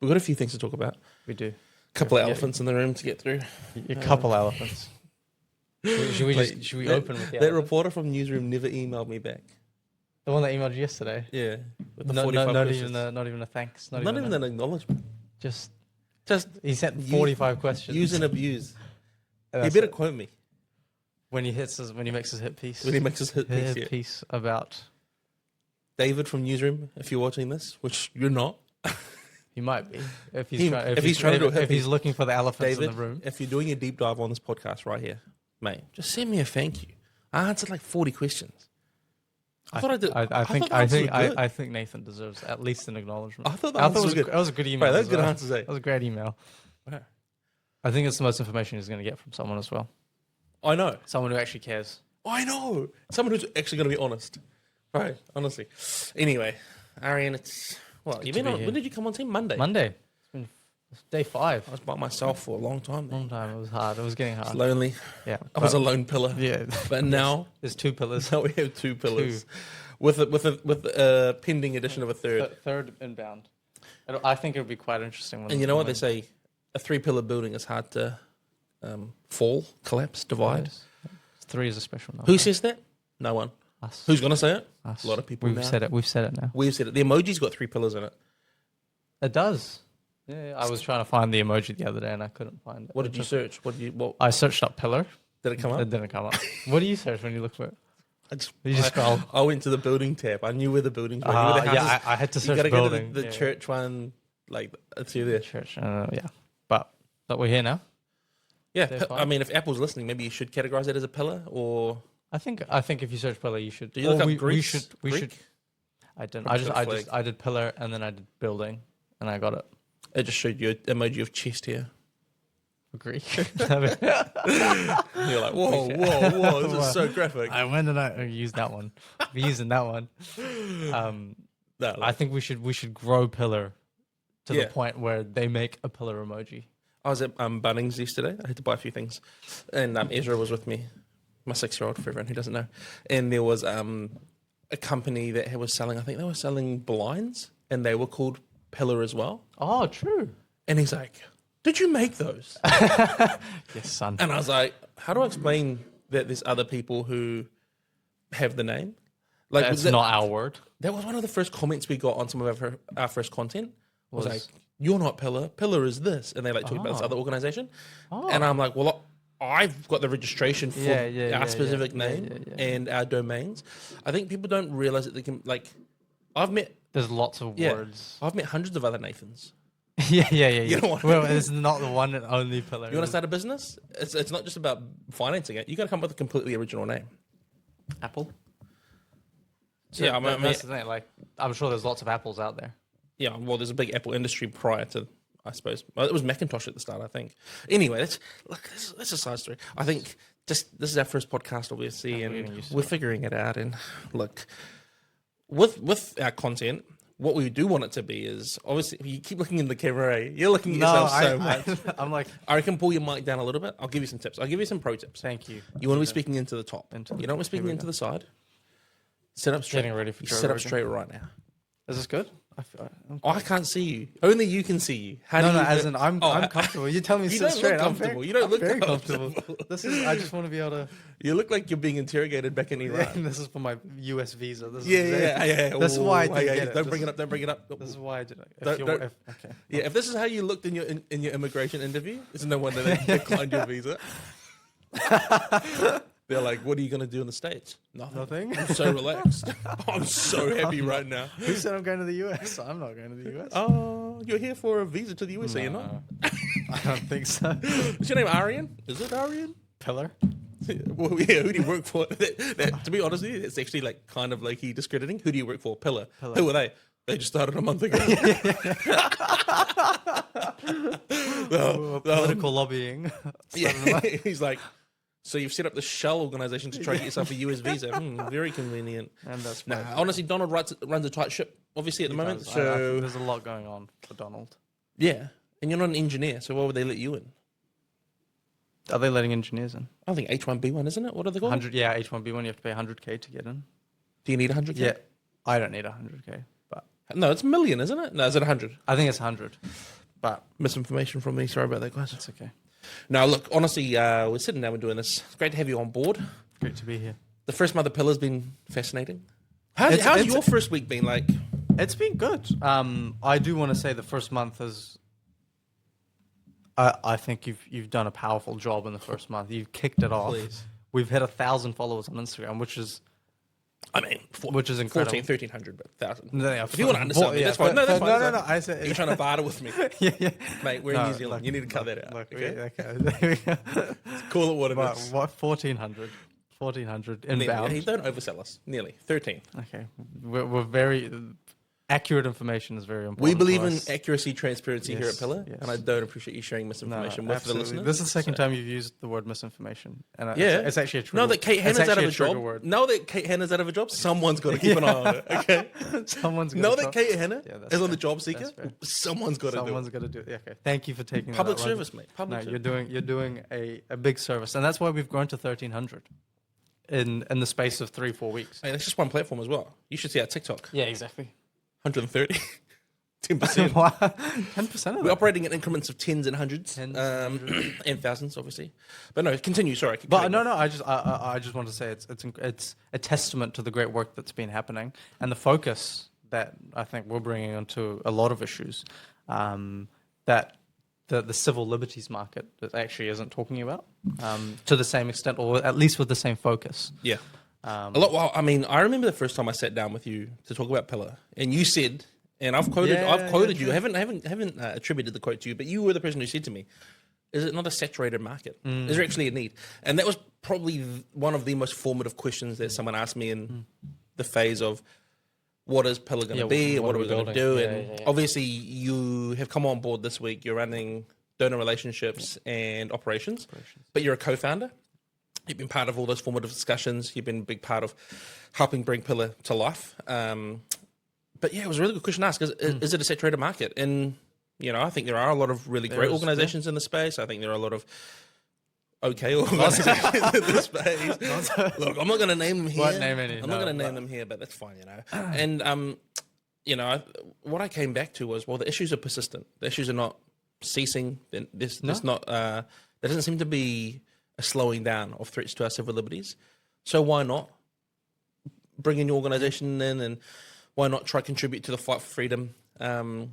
We've got a few things to talk about. We do. A couple of elephants in the room to get through. A couple elephants. Should we open with the that reporter from Newsroom never emailed me back. The one that emailed you yesterday? Yeah. With the not 45 even a thanks. Not even an acknowledgement. Just Just he sent 45 questions. Use and abuse. You better quote me. When he makes his hit piece. When he makes his hit piece, piece about David from Newsroom, if you're watching this, which you're not. He might be. If he's looking for the elephants David, in the room. If you're doing a deep dive on this podcast right here, mate, just send me a thank you. I answered like 40 questions. I think Nathan deserves at least an acknowledgement. I thought that was good. That was a good email. Right, that was good answers. That was a great email. Wow. I think it's the most information he's going to get from someone as well. I know. Someone who actually cares. I know. Someone who's actually going to be honest. Right, honestly. Anyway, Arian, when did you come on team? Monday. It's been day 5. I was by myself for a long time. Long time. It was hard. It was getting hard. It's lonely. Yeah. I was a lone pillar. Yeah. But now there's 2 pillars. Now we have 2 pillars. With a pending addition of a third. Third inbound. I think it would be quite interesting. And you know what they say? A 3-pillar building is hard to fall, collapse, divide. Yes. 3 is a special number. Who says that? No one. Us. Who's going to say it? Us. A lot of people. We've said it. We've said it now. We've said it. The emoji's got 3 pillars in it. It does. Yeah. I was trying to find the emoji the other day and I couldn't find it. What did you search? I searched up pillar. Did it come up? It didn't come up. What do you search when you look for it? You just scroll. I went to the building tab. I knew where the buildings were. Yeah, I had to search building. You got to go to the church one. Like, it's here there. Church, yeah. But we're here now. Yeah, I mean, if Apple's listening, maybe you should categorize it as a pillar, or I think if you search pillar, you should. Do you look up we should. I didn't. I did pillar and then I did building, and I got it. It just showed you an emoji of chest here. Agree. You're like, whoa, this is so graphic. When did I use that one? We're using that one. I think we should grow pillar to the point where they make a pillar emoji. I was at Bunnings yesterday. I had to buy a few things. And Ezra was with me, my 6-year-old, for everyone who doesn't know. And there was a company that was selling, I think they were selling blinds, and they were called Pillar as well. Oh, true. And he's like, did you make those? Yes, son. And I was like, how do I explain that there's other people who have the name? Like, that's not our word. That was one of the first comments we got on some of our first content. Was like, you're not Pillar. Pillar is this. And they talked about this other organization. Oh. And I'm like, well, I've got the registration for our specific name and our domains. I think people don't realize that they can, there's lots of words. I've met hundreds of other Nathans. Yeah. You know what well, it's not the one and only Pillar. You want to start a business? It's not just about financing it. You got to come up with a completely original name. Apple. So, yeah, that's the thing. I'm sure there's lots of apples out there. Yeah, well, there's a big Apple industry prior to, I suppose. Well, it was Macintosh at the start, I think. Anyway, that's a side story. I think this is our first podcast, obviously, and we're figuring it out. And look, with our content, what we do want it to be is, obviously, you keep looking in the camera, you're looking at yourself so much. I'm like, I reckon pull your mic down a little bit. I'll give you some tips. I'll give you some pro tips. Thank you. You want to be speaking into the top. You don't want to be speaking into the side. Sit up straight. Getting ready for sit up straight right now. Is this good? I can't see you. Only you can see you. I'm comfortable. You tell me to sit straight. Look comfortable. You don't look very comfortable. I just want to be able to. You look like you're being interrogated back in Iran. Yeah, this is for my US visa. Yeah. That's why I didn't get it. Don't bring it up. This is why I did it. Okay. Yeah, if this is how you looked in your immigration interview, it's no wonder they declined your visa. They're like, what are you going to do in the States? Nothing. I'm so relaxed. I'm so happy right now. Who said I'm going to the US? I'm not going to the US. Oh, you're here for a visa to the US, are you not? I don't think so. Is your name Arian? Is it Arian? Pillar? Well, yeah, who do you work for? To be honest with you, it's actually kind of he discrediting. Who do you work for? Pillar. Who are they? They just started a month ago. Political lobbying. Yeah, he's like, so you've set up the shell organization to try to get yourself a US visa. Very convenient. And that's honestly, Donald runs a tight ship, obviously, at the moment. Does. So I think there's a lot going on for Donald. Yeah, and you're not an engineer, so why would they let you in? Are they letting engineers in? I think H1B1, isn't it? What are they called? H1B1, you have to pay 100K to get in. Do you need 100K? Yeah, I don't need 100K. But No, it's a million, isn't it? No, is it 100? I think it's 100. But Misinformation from me. Sorry about that, guys. it's okay. No, look, honestly, we're sitting down, we're doing this. It's great to have you on board. Great to be here. The first month of Pillar's been fascinating. How's your first week been like? It's been good. I do want to say the first month is. I think you've done a powerful job in the first month. You've kicked it off. Please. We've hit 1,000 followers on Instagram, which is which is incredible. 1,300, but 1,000. No, yeah, If you want to understand me, that's fine. No, that's fine. No. I said you're trying to barter with me. yeah. Mate, we're in New Zealand. You need to cut that out. Okay? There we go. Call it what it is. What 1,400? 1,400 inbound. Nearly. Don't oversell us. Nearly 13. Okay, we're very accurate information is very important. We believe in us. accuracy, transparency here at Pillar, yes. and I don't appreciate you sharing misinformation with the listeners. This is the second time you've used the word misinformation, and yeah, it's actually a trigger. No, that Kate Hanna's out of a job. Word. Now that Kate Hanna's out of a job, someone's got to keep an eye on it. Okay, someone's got now that Kate Hanna is on the job seeker, someone's got to do it. Someone's got to do it. Okay, thank you for taking public that service, mate. Public service. You're doing a big service, and that's why we've grown to 1,300 in the space of 3-4 weeks. Hey, that's just one platform as well. You should see our TikTok. Yeah, exactly. 130. 10%. 10% of it. We're operating in increments of tens and hundreds, and thousands, obviously. But no, continue. Sorry. But no. I just want to say it's a testament to the great work that's been happening and the focus that I think we're bringing onto a lot of issues that the civil liberties market actually isn't talking about to the same extent, or at least with the same focus. Yeah. A lot. Well, I mean, I remember the first time I sat down with you to talk about Pillar, and you said. And I've quoted you. I haven't attributed the quote to you, but you were the person who said to me, "Is it not a saturated market? Is there actually a need?" And that was probably one of the most formative questions that someone asked me in the phase of what is Pillar going to be, and what are we going to do? And obviously, you have come on board this week. You're running donor relationships and operations, but you're a co-founder. You've been part of all those formative discussions. You've been a big part of helping bring Pillar to life. But yeah, it was a really good question to ask. Is it a saturated market? And, I think there are a lot of really great organizations in the space. I think there are a lot of okay organizations in the space. Look, I'm not going to name them here. I'm not going to name them here, but that's fine, And, what I came back to was, well, the issues are persistent. The issues are not ceasing. There doesn't seem to be a slowing down of threats to our civil liberties. So why not bring in your organization in and why not try to contribute to the fight for freedom? And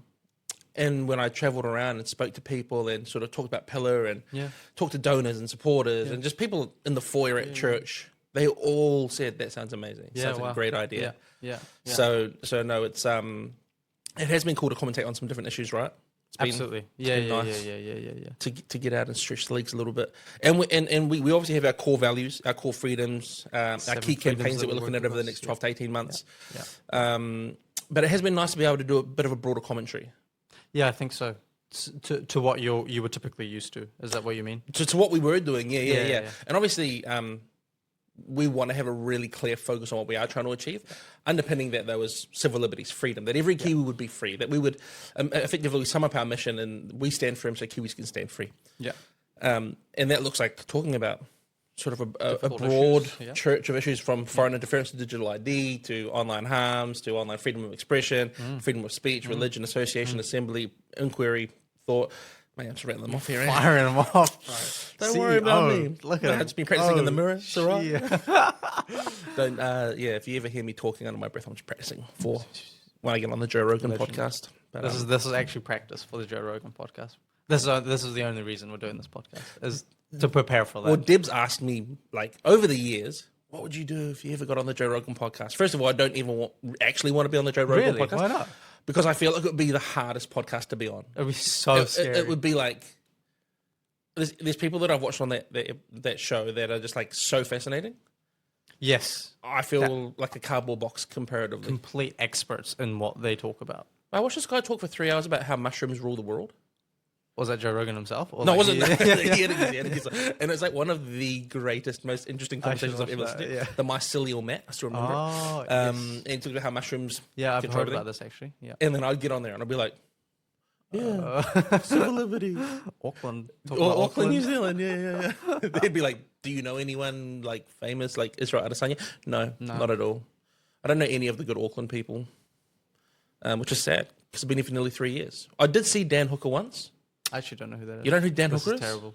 when I traveled around and spoke to people and sort of talked about Pillar and talked to donors and supporters and just people in the foyer at church, they all said that sounds amazing. Sounds like a great idea. Yeah. So no, it's it has been cool to commentate on some different issues, right? Absolutely. Nice To get out and stretch the legs a little bit. And we obviously have our core values, our core freedoms, our key campaigns that we're looking at over the next 12 to 18 months. But it has been nice to be able to do a bit of a broader commentary. Yeah, I think so. To what you were typically used to. Is that what you mean? To what we were doing, yeah. And obviously, we want to have a really clear focus on what we are trying to achieve. Underpinning that, though, is civil liberties, freedom, that every Kiwi would be free, that we would effectively sum up our mission and we stand firm so Kiwis can stand free. Yeah. And that looks like talking about sort of a broad church of issues, from foreign interference to digital ID, to online harms, to online freedom of expression, freedom of speech, religion, association, assembly, inquiry, thought. Man, I'm just rattling them off here. Firing them off. Don't worry about me. Look at it. I've just been practicing in the mirror. It's all right. Don't. If you ever hear me talking under my breath, I'm just practicing for when I get on the Joe Rogan podcast. But, this is actually practice for the Joe Rogan podcast. This is the only reason we're doing this podcast, is to prepare for that. Well, Deb's asked me, like, over the years, what would you do if you ever got on the Joe Rogan podcast? First of all, I don't even actually want to be on the Joe Rogan podcast. Why not? Because I feel like it would be the hardest podcast to be on. It would be so scary. It would be like, there's people that I've watched on that show that are just like so fascinating. Yes. I feel like a cardboard box comparatively. Complete experts in what they talk about. I watched this guy talk for 3 hours about how mushrooms rule the world. Was that Joe Rogan himself? Or no, it wasn't. And it's like one of the greatest, most interesting conversations I've ever listened to. Yeah. The mycelial mat, I still remember it. And he talked about how mushrooms. Yeah, I've heard about this actually. Yeah. And then I'd get on there and I'd be like, civil liberty. Auckland, New Zealand. Yeah. They'd be like, do you know anyone like famous, like Israel Adesanya? No, not at all. I don't know any of the good Auckland people. which is sad because I've been here for nearly 3 years. I did see Dan Hooker once. I actually don't know who that is. You don't know who Dan This Hooker is is? terrible.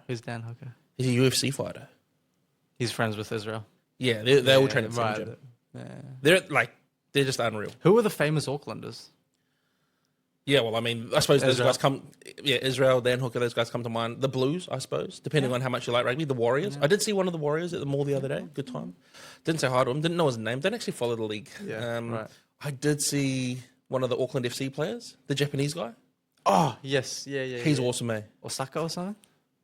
Who's Dan Hooker? He's a UFC fighter. He's friends with Israel. Yeah, they all train at the same right. gym. Yeah. They're just unreal. Who are the famous Aucklanders? Yeah, well, I mean, I suppose those Israel. guys come. Yeah, Israel, Dan Hooker, those guys come to mind. The Blues, I suppose, depending on how much you like rugby. The Warriors. I did see one of the Warriors at the mall the other day. Good time. Didn't say hi to him. Didn't know his name. Don't actually follow the league. Yeah, right. I did see one of the Auckland FC players, the Japanese guy. Oh, yes. Yeah. He's awesome, eh? Osaka or something?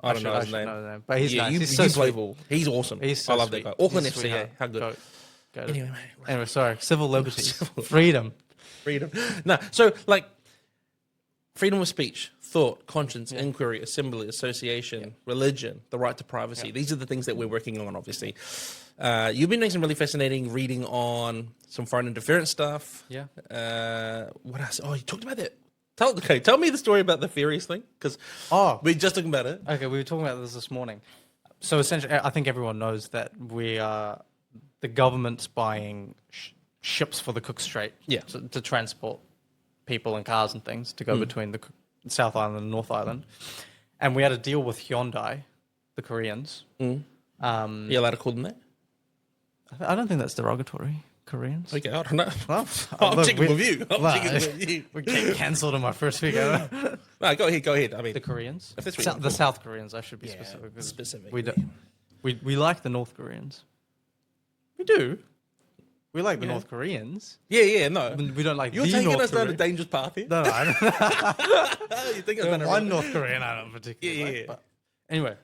I don't know his should name. know the name. But he's nice. You He's so play sweet. ball. He's awesome. He's so I love sweet. that guy. Auckland He's FC, sweetheart. how good. Go. Anyway, mate. Anyway, sorry. Civil liberties. Freedom. Freedom. No, so like freedom of speech, thought, conscience, inquiry, assembly, association, religion, the right to privacy. Yeah. These are the things that we're working on, obviously. You've been doing some really fascinating reading on some foreign interference stuff. Yeah. What else? Oh, you talked about that. Tell me the story about the Furious thing, because we're just talking about it. Okay, we were talking about this morning. So essentially, I think everyone knows that the government's buying ships for the Cook Strait to transport people and cars and things to go between the South Island and North Island. And we had a deal with Hyundai, the Koreans. You allowed to call them that? I don't think that's derogatory. Koreans. Okay, I don't know. Well, I'm look, checking with you. I'm checking with you. We get cancelled in my first week. No, go ahead. I mean, The Koreans? If that's what you want to The call South Koreans, I should be specific. 'Cause specifically. We like the North Koreans. We do. We like the North Koreans. Yeah, no. We don't like You're the taking North us down a Korean. dangerous path here. No, I don't. You think it's One North Korean I don't particularly like. Yeah. But anyway,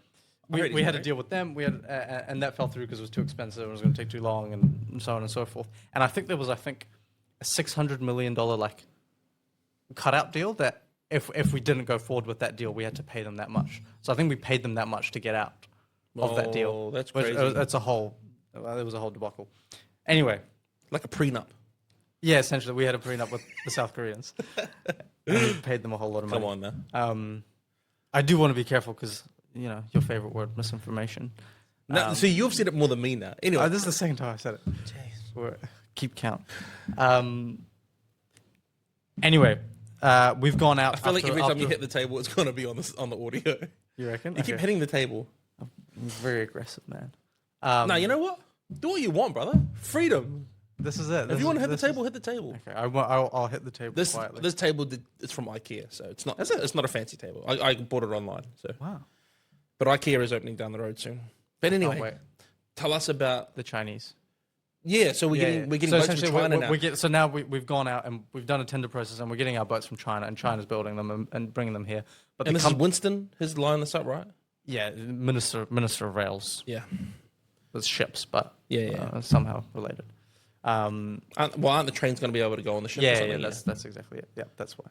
we had a deal with them. We had, and that fell through because it was too expensive and it was going to take too long and so on and so forth. And I think there was, a $600 million cutout deal that if we didn't go forward with that deal, we had to pay them that much. So I think we paid them that much to get out of that deal. Oh, that's Which, crazy. it was a whole debacle. Anyway. Like a prenup. Yeah, essentially, we had a prenup with the South Koreans. And we paid them a whole lot of money. Come on now. I do want to be careful because, your favorite word, misinformation. No, so you've said it more than me now. Anyway. This is the second time I said it. Keep count. Anyway, we've gone out. I feel like every time you hit the table, it's going to be on the audio. You reckon? You keep hitting the table. I'm a very aggressive, man. No, you know what? Do what you want, brother. Freedom. This is it. If you want to hit the table, hit the table. Okay, I'll hit the table quietly. This table it's from IKEA, so it's not. It's not a fancy table. I bought it online. So Wow. but IKEA is opening down the road soon. But anyway, wait. tell us about The Chinese. Yeah, so we're getting boats from essentially China now. so now we've gone out and we've done a tender process and we're getting our boats from China and China's building them and bringing them here. But And this is Winston, his line this up, right? yeah, Minister of Rails. Yeah. With ships, but Yeah. somehow related. Aren't the trains going to be able to go on the ship? or Yeah, something? that's exactly it. Yeah, that's why.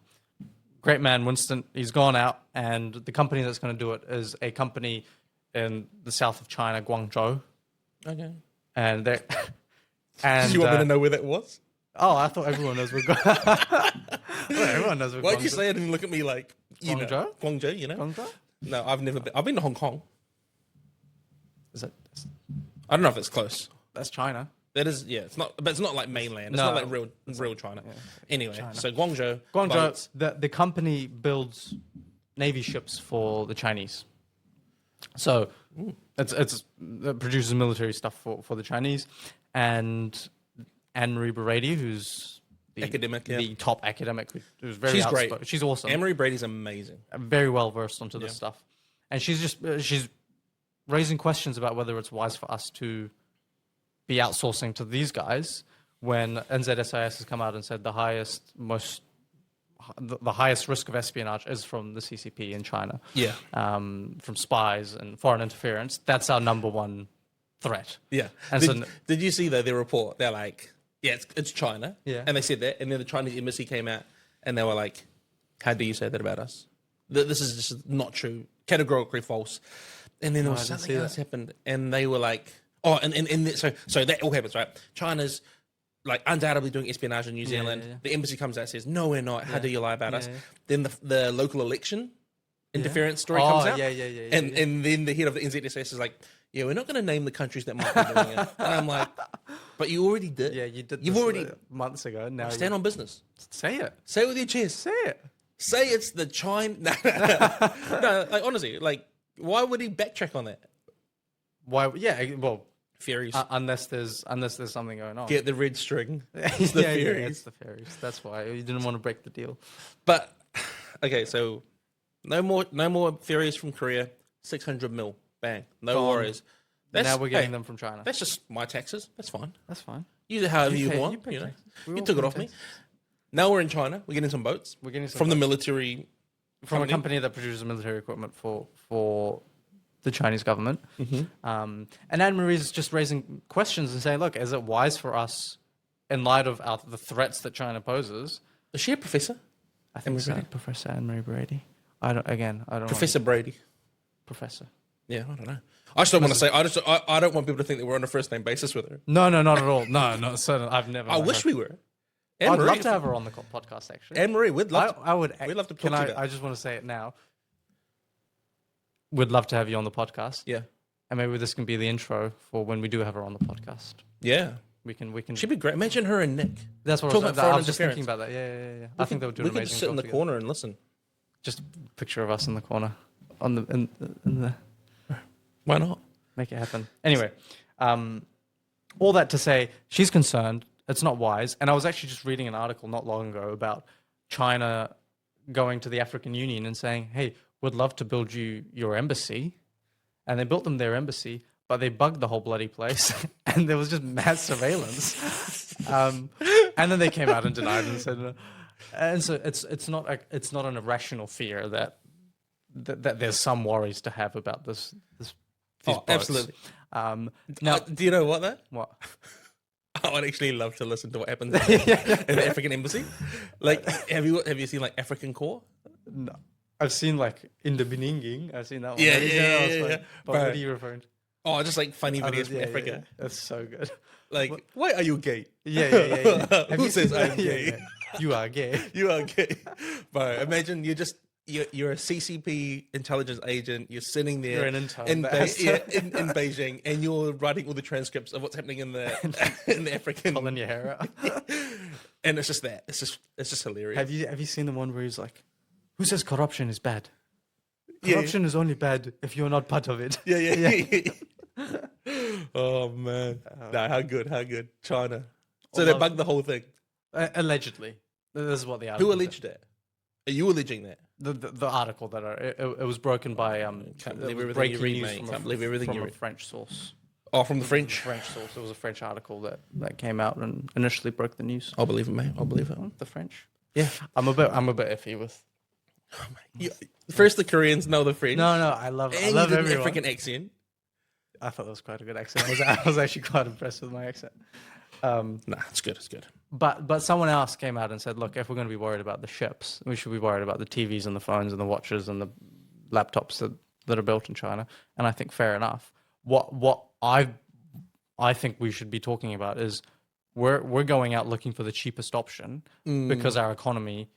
Great man, Winston. He's gone out, and the company that's going to do it is a company in the south of China, Guangzhou, Okay. and they. And Do you want me to know where that was? Oh, I thought everyone knows where. Everyone knows where. Why'd you say it and look at me like Guangzhou? Guangzhou, you know? Guangzhou? No, I've never been. I've been to Hong Kong. Is it? I don't know if it's close. That's China. That is, yeah. It's not, but it's not like mainland. It's No. not like real China. Yeah. Anyway, China. so Guangzhou. Guangzhou. boats. The company builds navy ships for the Chinese. So it produces military stuff for the Chinese, and Anne-Marie Brady, who's the top academic, who's very She's outspoken. great. She's awesome. Anne-Marie Brady's amazing. Very well versed onto this stuff, and she's raising questions about whether it's wise for us to be outsourcing to these guys when NZSIS has come out and said the highest risk of espionage is from the CCP in China. Yeah. From spies and foreign interference. That's our number one threat. Yeah. And Did you see their report? They're like, yeah, it's China. Yeah. And they said that, and then the Chinese embassy came out, and they were like, how do you say that about us? This is just not true. Categorically false. And then there was something else happened, and they were like, oh, so that all happens, right? China's like undoubtedly doing espionage in New Zealand. yeah. The embassy comes out and says, no, we're not. How do you lie about us? Then the local election interference story comes out. Yeah. And then the head of the NZSS is like, yeah, we're not going to name the countries that might be doing it. And I'm like, but you already did. Yeah, you did. You've this already months ago. Now stand on business. say it. Say it with your chest. Say it. Say it's the China. No, like honestly, like why would he backtrack on that? Why? Yeah. Well, Fairies. unless there's something going on. Get the red string. It's the fairies. it's the fairies. That's why you didn't want to break the deal. But okay, so no more fairies from Korea. 600 mil, bang, no Gone. worries. Now we're getting them from China. That's just my taxes. That's fine. That's fine. Use it however you pay- want. you pay You know, taxes. We you all took it pay off me. taxes. Now we're in China. We're getting some boats. We're getting some from the boats. military. From a company that produces military equipment for the Chinese government. And Anne Marie's just raising questions and saying, look, is it wise for us, in light of the threats that China poses? Is she a professor? I think so. Professor Anne Marie Brady. I don't Professor Brady. Professor. Yeah, I don't know. I just don't want to say. I don't want people to think that we're on a first name basis with her. No, not at all. No, certainly. I've never. I wish we were. I'd love to have her on the podcast. Actually, Anne Marie, we'd love. I would. We'd love to. Can I just want to say it now. We'd love to have you on the podcast. Yeah, and maybe this can be the intro for when we do have her on the podcast. Yeah, we can. She'd be great. Imagine her and Nick. That's what I was just thinking about. That. Yeah. I think they would do an amazing job. We could just sit in the corner and listen. Just a picture of us in the corner, in the. Why not? Make it happen. Anyway, all that to say, she's concerned. It's not wise. And I was actually just reading an article not long ago about China going to the African Union and saying, hey, we'd love to build you your embassy. And they built them their embassy, but they bugged the whole bloody place. And there was just mass surveillance. And then they came out and denied and said, no. And so it's not an irrational fear that there's some worries to have about this. Absolutely. Now, do you know what though? What? I would actually love to listen to what happens in the African embassy. Like, have you seen like African Core? No, I've seen like in the Beninging. I've seen that one. Yeah. But what are you referring to? Oh, just like funny videos from Africa. Yeah. That's so good. Like, why are you gay? Yeah. Who says I'm gay? Yeah. You are gay. You are gay. Bro, imagine you're a CCP intelligence agent. You're sitting there You're an intern in Beijing, and you're writing all the transcripts of what's happening in the African. Pulling your hair out. And it's just that. It's just hilarious. Have you seen the one where he's like, "Who says corruption is bad? Corruption is only bad if you're not part of it." Yeah. Oh man, how good China. So they bugged the whole thing. Allegedly, this is what the article. Who alleged that? Are you alleging that? The article that it was broken by Can't believe everything you read, mate. Can't believe everything you read. From a French source. Oh, from the French. French source. It was a French article that came out and initially broke the news. I'll believe it, mate. I'll believe it. The French. Yeah, I'm a bit iffy with. First the Koreans, now the French. No, I love everyone. everyone. African accent. I thought that was quite a good accent. I was actually quite impressed with my accent. Nah, it's good. It's good. But someone else came out and said, look, if we're going to be worried about the ships, we should be worried about the TVs and the phones and the watches and the laptops that are built in China. And I think fair enough. What I think we should be talking about is we're going out looking for the cheapest option because our economy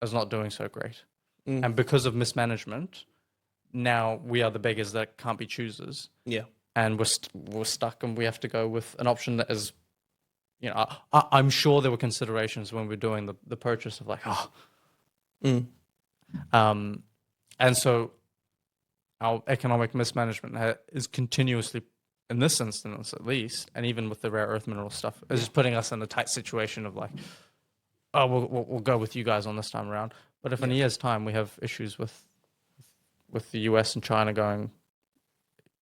is not doing so great. And because of mismanagement, now we are the beggars that can't be choosers. Yeah. And we're stuck and we have to go with an option that is, you know, I'm sure there were considerations when we're doing the purchase of like, and so our economic mismanagement is continuously, in this instance at least, and even with the rare earth mineral stuff, is just putting us in a tight situation of like, oh, we'll go with you guys on this time around. But if in a year's time we have issues with the US and China going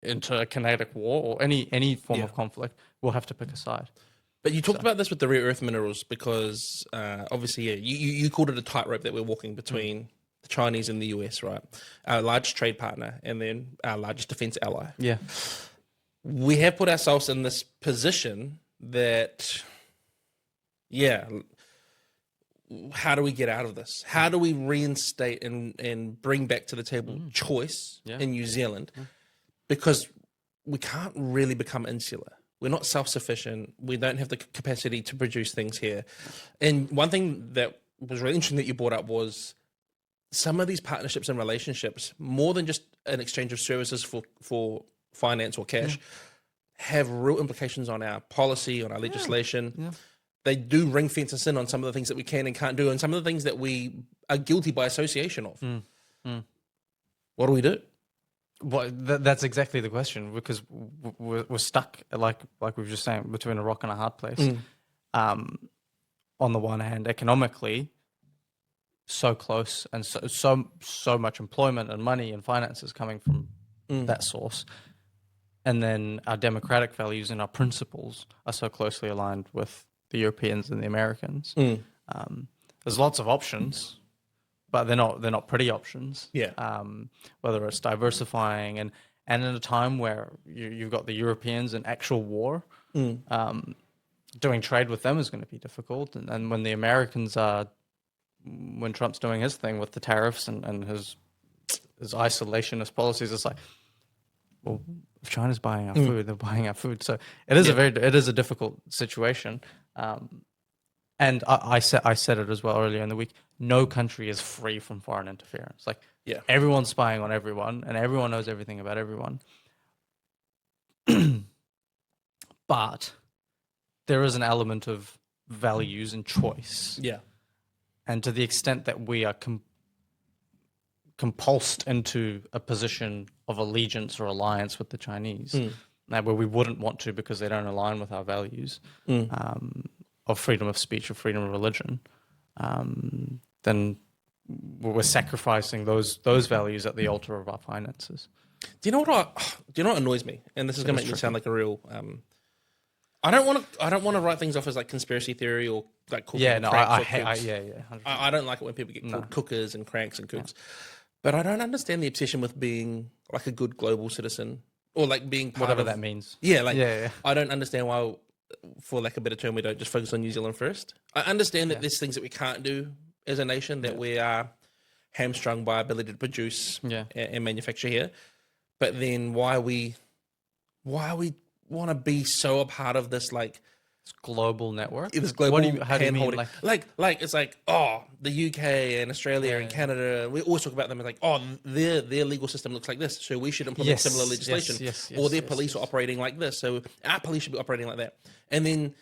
into a kinetic war or any form of conflict, we'll have to pick a side. But you talked about this with the rare earth minerals because obviously, you called it a tightrope that we're walking between the Chinese and the US, right? Our largest trade partner and then our largest defense ally. Yeah. We have put ourselves in this position that, how do we get out of this? How do we reinstate and bring back to the table choice in New Zealand? Because we can't really become insular. We're not self-sufficient. We don't have the capacity to produce things here. And one thing that was really interesting that you brought up was some of these partnerships and relationships, more than just an exchange of services for finance or cash, have real implications on our policy, on our legislation. Yeah. They do ring fence us in on some of the things that we can and can't do, and some of the things that we are guilty by association of. What do we do? Well, that's exactly the question, because we're stuck, like we were just saying, between a rock and a hard place. On the one hand, economically, so close, and so much employment and money and finances coming from that source, and then our democratic values and our principles are so closely aligned with the Europeans and the Americans. There's lots of options, but they're not pretty options. Yeah. Whether it's diversifying and in a time where you've got the Europeans in actual war, doing trade with them is going to be difficult. And when the Americans are, when Trump's doing his thing with the tariffs and his isolationist policies, it's like, well, if China's buying our food, they're buying our food. So it is it is a difficult situation. And I said it as well earlier in the week. No country is free from foreign interference. Like, everyone's spying on everyone, and everyone knows everything about everyone. But there is an element of values and choice. Yeah. And to the extent that we are compulsed into a position of allegiance or alliance with the Chinese, where we wouldn't want to because they don't align with our values, of freedom of speech or freedom of religion, then we're sacrificing those values at the altar of our finances. Do you know what annoys me? And this is going to make me sound like a real. I don't want to write things off as like conspiracy theory or like cooking. Yeah, no, I 100%. I don't like it when people get called cookers and cranks and kooks. But I don't understand the obsession with being like a good global citizen or like being part whatever of, that means. Yeah, like I don't understand why, for lack of a better term, we don't just focus on New Zealand first. I understand that there's things that we can't do as a nation, that we are hamstrung by ability to produce and manufacture here. But then why we want to be so a part of this like global network? This global how do you mean? Like it's like, oh, the UK and Australia and Canada, we always talk about them as like, oh, their legal system looks like this, so we should implement similar legislation. Or their police are operating like this, so our police should be operating like that. And then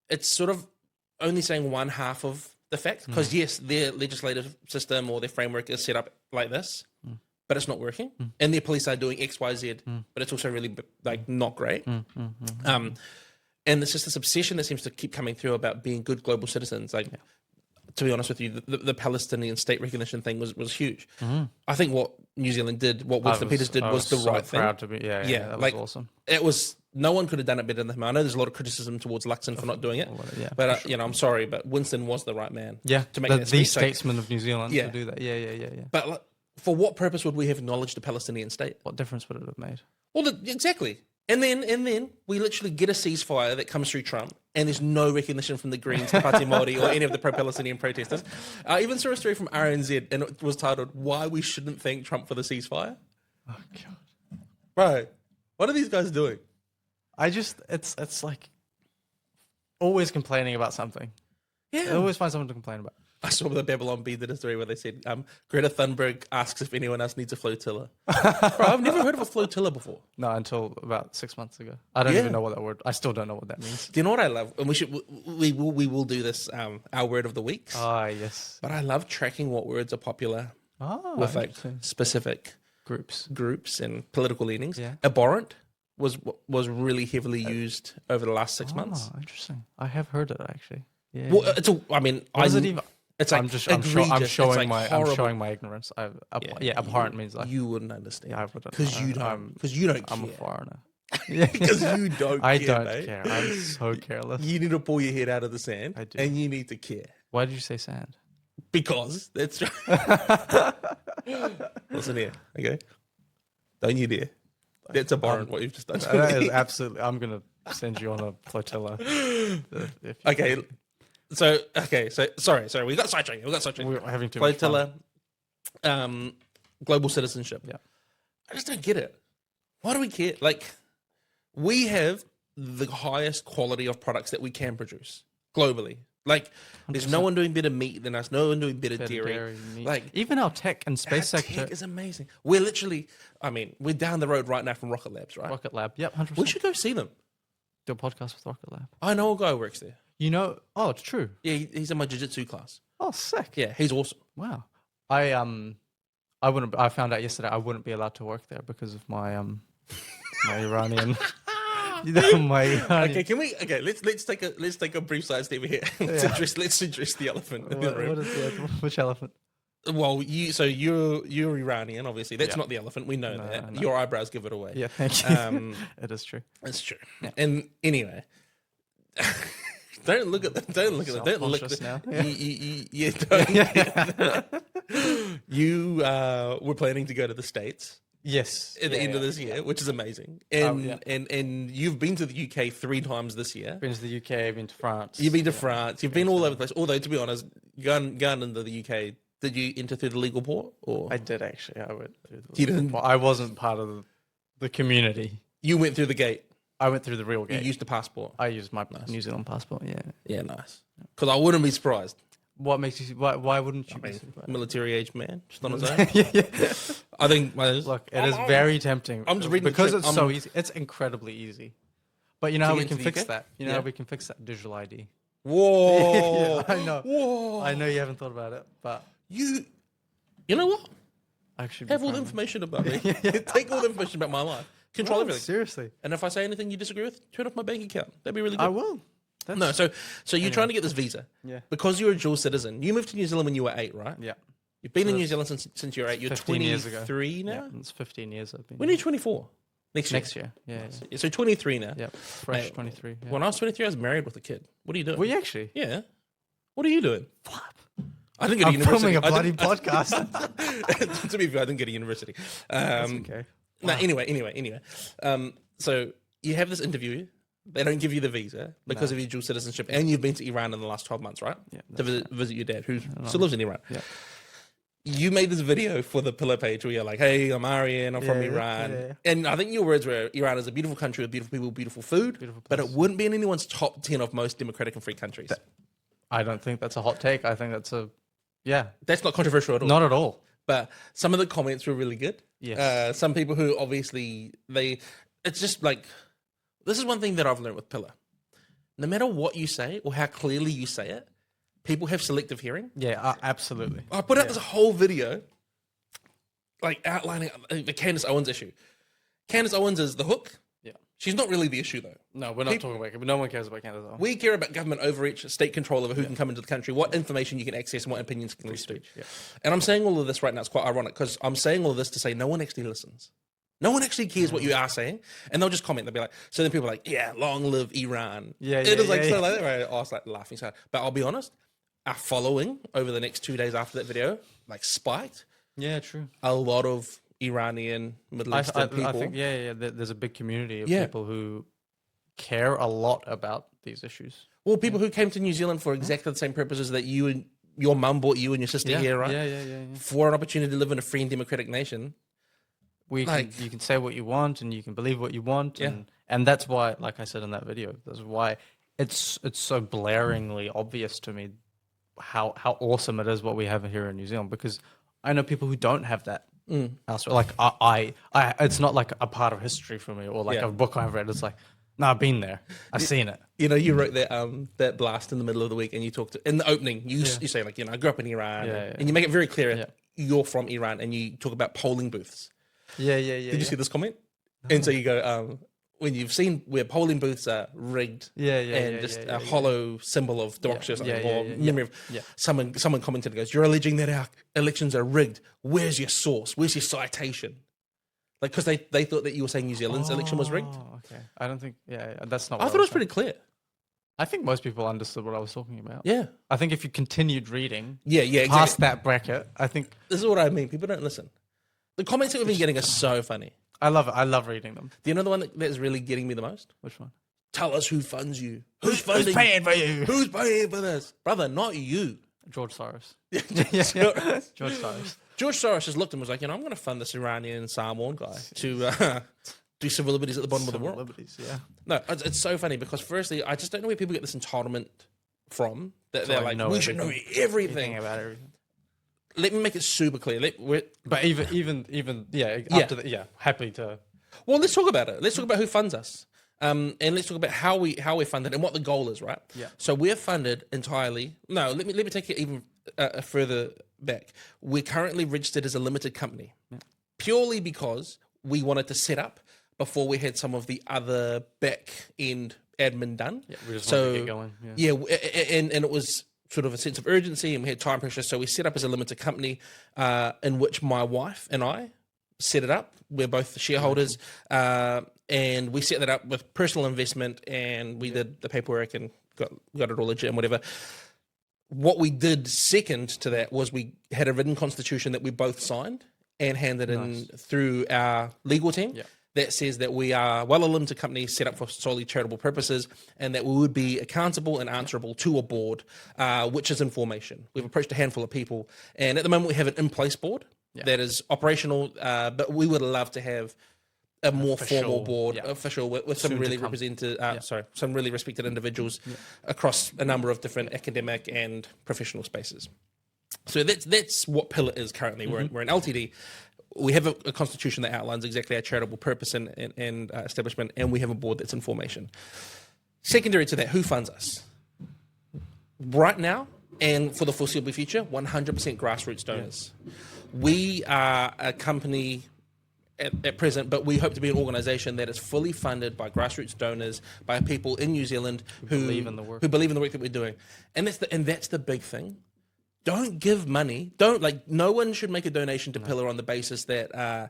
it's sort of only saying one half of the fact, because yes, their legislative system or their framework is set up like this, but it's not working. And their police are doing X, Y, Z, but it's also really like not great. And it's just this obsession that seems to keep coming through about being good global citizens. Like, to be honest with you, the Palestinian state recognition thing was huge. I think what New Zealand did, what Winston Peters did, was the right thing. Proud to be, that was awesome. It was, no one could have done it better than him. I know there's a lot of criticism towards Luxon for not doing it, but you know, I'm sorry, but Winston was the right man. To make the statesman of New Zealand to do that. Yeah. But like, for what purpose would we have acknowledged the Palestinian state? What difference would it have made? Well, exactly. And then we literally get a ceasefire that comes through Trump, and there's no recognition from the Greens, the Pāti Māori, or any of the pro-Palestinian protesters. I even saw a story from Arian, and it was titled, "Why We Shouldn't Thank Trump for the Ceasefire." Oh, God. Bro, what are these guys doing? It's like always complaining about something. Yeah. They always find something to complain about. I saw the Babylon Bee did a story where they said, Greta Thunberg asks if anyone else needs a flotilla. Bro, I've never heard of a flotilla before. No, until about 6 months ago. I don't even know what that word, I still don't know what that means. Do you know what I love? And we will do this, our word of the weeks. Ah, yes. But I love tracking what words are popular with like specific groups and political leanings. Yeah. Abhorrent was really heavily used over the last 6 months. Oh, interesting. I have heard it actually. Yeah. Well, it's it's like I'm showing my ignorance. Abhorrent means like you wouldn't understand. Yeah, I wouldn't. Because you don't. I'm a foreigner. Because you don't. I don't care. I'm so careless. You need to pull your head out of the sand. I do. And you need to care. Why did you say sand? Because that's right. Listen here, okay? Don't you dare. That's abhorrent what you've just done. That is absolutely. I'm gonna send you on a flotilla. Okay. So sorry, we got sidetracked. We're having too flotilla, much fun. Global citizenship. Yeah, I just don't get it. Why do we care? Like, we have the highest quality of products that we can produce globally. Like, there's no 100%. one doing better meat than us. No one doing better, Better dairy. meat. Like, even our tech and space our sector. tech is amazing. We're literally, we're down the road right now from Rocket Labs, right? Rocket Lab. Yep, 100%. We should go see them. do a podcast with Rocket Lab. I know a guy who works there. Oh, it's true. Yeah, he's in my jiu-jitsu class. Oh, sick. Yeah, he's awesome. Wow. I found out yesterday I wouldn't be allowed to work there because of my my Iranian. Okay, let's take a brief side step here. Let's address the elephant in the room. What is the elephant? Which elephant? Well, you're Iranian, obviously. That's not the elephant. We know that. No. Your eyebrows give it away. Yeah, thank you. It is true. It's true. Yeah. And anyway, don't look at them. Don't look at them. Don't look at them. Now. You were planning to go to the States. Yes. At the end of this year, which is amazing. And you've been to the UK 3 times this year. Been to the UK, been to France. You've been to France. You've been all over the place. Although, to be honest, going into the UK, did you enter through the legal port? Or I did actually. I went through you didn't? Well, I wasn't part of the community. You went through the gate. I went through the real gate. You used a passport. I used my New Zealand passport. Yeah. Yeah, nice. Because I wouldn't be surprised. What makes you? Why wouldn't you? Military age man, just on his own. Yeah. I think. Look, it is very tempting. I'm just reading because it's so easy. It's incredibly easy. But you know how we can fix UK? that? You know how we can fix that? Digital ID. Whoa! Yeah, I know. Whoa! I know you haven't thought about it, but You know what? actually Have all the information about me. Take all the information about my life. Control everything. Seriously, And if I say anything you disagree with, turn off my bank account. That'd be really good. I will. No, so you're trying to get this visa. Yeah. Because you're a dual citizen. You moved to New Zealand when you were 8, right? Yeah. You've been in New Zealand since you were 8. You're 15 years ago. 23 now? Yeah, it's 15 years I've been. When are you 24? Next year. Yeah. So 23 now. Yeah. Fresh Mate, 23. Yeah. When I was 23, I was married with a kid. What are you doing? Were you actually? Yeah. What are you doing? Flap. I didn't go to I'm university. filming a bloody podcast. To be fair, I didn't go to university. That's okay. No, anyway. So you have this interview. They don't give you the visa because of your dual citizenship, and you've been to Iran in the last 12 months, right? Yeah. To visit your dad, who still lives in Iran. Yeah. You made this video for the Pillar page where you're like, "Hey, I'm Arian. I'm from Iran," and I think your words were, "Iran is a beautiful country with beautiful people, beautiful food, but it wouldn't be in anyone's top 10 of most democratic and free countries." I don't think that's a hot take. I think that's that's not controversial at all. Not at all. But some of the comments were really good. Yes. Some people who obviously it's just like, this is one thing that I've learned with Pillar. No matter what you say or how clearly you say it, people have selective hearing. Yeah, absolutely. I put out this whole video, like outlining the Candace Owens issue. Candace Owens is the hook. Yeah. She's not really the issue, though. No, we're not talking about it. No one cares about Canada. We care about government overreach, state control over who can come into the country, what information you can access, and what opinions can release to. Yeah. And I'm saying all of this right now. It's quite ironic because I'm saying all of this to say no one actually listens. No one actually cares what you are saying, and they'll just comment. They'll be like, so then people are like, "Yeah, long live Iran." Yeah, it is like so like that. Right? I was like laughing so hard. But I'll be honest, our following over the next 2 days after that video like spiked. Yeah, true. A lot of Iranian, Middle Eastern people. I think there's a big community of people who care a lot about these issues. Well, people who came to New Zealand for exactly the same purposes that you and your mum brought you and your sister here, right? Yeah. For an opportunity to live in a free and democratic nation. You can say what you want and you can believe what you want, and that's why, like I said in that video, that's why it's so blaringly obvious to me how awesome it is what we have here in New Zealand, because I know people who don't have that. Elsewhere. Like I it's not like a part of history for me or like a book I've read. It's like, no, I've been there. I've seen it. You know, you wrote that blast in the middle of the week, and you talked in the opening. You say like, I grew up in Iran, and you make it very clear you're from Iran, and you talk about polling booths. Yeah. Did you see this comment? No. And so you go, when you've seen where polling booths are rigged, a hollow symbol of democracy or something, or memory of someone commented and goes, "You're alleging that our elections are rigged. Where's your source? Where's your citation?" Like, because they thought that you were saying New Zealand's election was rigged. Okay, I don't think. That's not. I thought it was pretty clear. I think most people understood what I was talking about. Yeah. I think if you continued reading, exactly. past that bracket, I think this is what I mean. People don't listen. The comments that we've been getting are so funny. I love it. I love reading them. Do you know the one that is really getting me the most? Which one? Tell us who funds you. Who's paying for you? Who's paying for this? Brother, not you. George Soros. George Soros. George Soros just looked and was like, I'm going to fund this Iranian Samoan guy to do civil liberties at the bottom of the world. Liberties, yeah. No, it's so funny because firstly, I just don't know where people get this entitlement from. That So they're I like, know we should know everything everything. about everything. Let me make it super clear. But even happy to. Well, let's talk about it. Let's talk about who funds us. And let's talk about how we're funded and what the goal is, right? Yeah. So we're funded entirely. No, let me take it even further back. We're currently registered as a limited company, purely because we wanted to set up before we had some of the other back end admin done. Yeah, we just wanted to get going. And it was sort of a sense of urgency, and we had time pressure. So we set up as a limited company, in which my wife and I set it up. We're both the shareholders, and we set that up with personal investment, and we did the paperwork and got it all legit and whatever. What we did second to that was we had a written constitution that we both signed and handed in through our legal team. Yeah. That says that we are, a limited company set up for solely charitable purposes, and that we would be accountable and answerable to a board, which is in formation. We've approached a handful of people, and at the moment we have an in-place board that is operational, but we would love to have a more formal board, official, with some really some really respected individuals across a number of different academic and professional spaces. So that's what Pillar is currently. We're an LTD. We have a constitution that outlines exactly our charitable purpose and establishment, and we have a board that's in formation. Secondary to that, who funds us? Right now, and for the foreseeable future, 100% grassroots donors. We are a company at present, but we hope to be an organisation that is fully funded by grassroots donors, by people in New Zealand who believe in the work that we're doing. And that's the big thing. Don't give money. No one should make a donation to Pillar on the basis that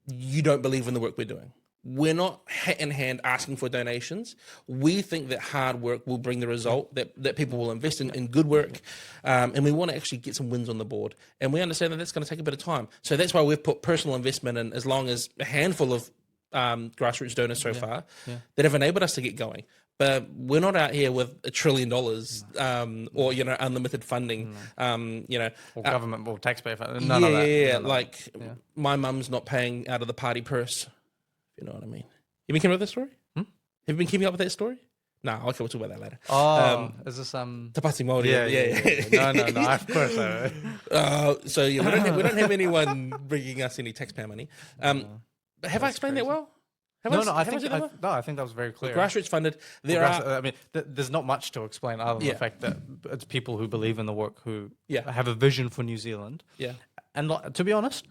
you don't believe in the work we're doing. We're not hat in hand asking for donations. We think that hard work will bring the result, that people will invest in good work, and we want to actually get some wins on the board. And we understand that that's going to take a bit of time. So that's why we've put personal investment in, as long as a handful of grassroots donors so far that have enabled us to get going. But we're not out here with $1 trillion or unlimited funding. Or government or taxpayer funding. None of that. My mum's not paying out of the party purse. If you know what I mean. You been keeping up with that story? Have you been keeping up with that story? No, okay, we'll talk about that later. Is this Te Pāti Māori? Yeah. No, of course I So we don't have anyone bringing us any taxpayer money. But have I explained that well? I think that was very clear. Grassroots funded. There's not much to explain other than the fact that it's people who believe in the work, who have a vision for New Zealand. Yeah. And to be honest,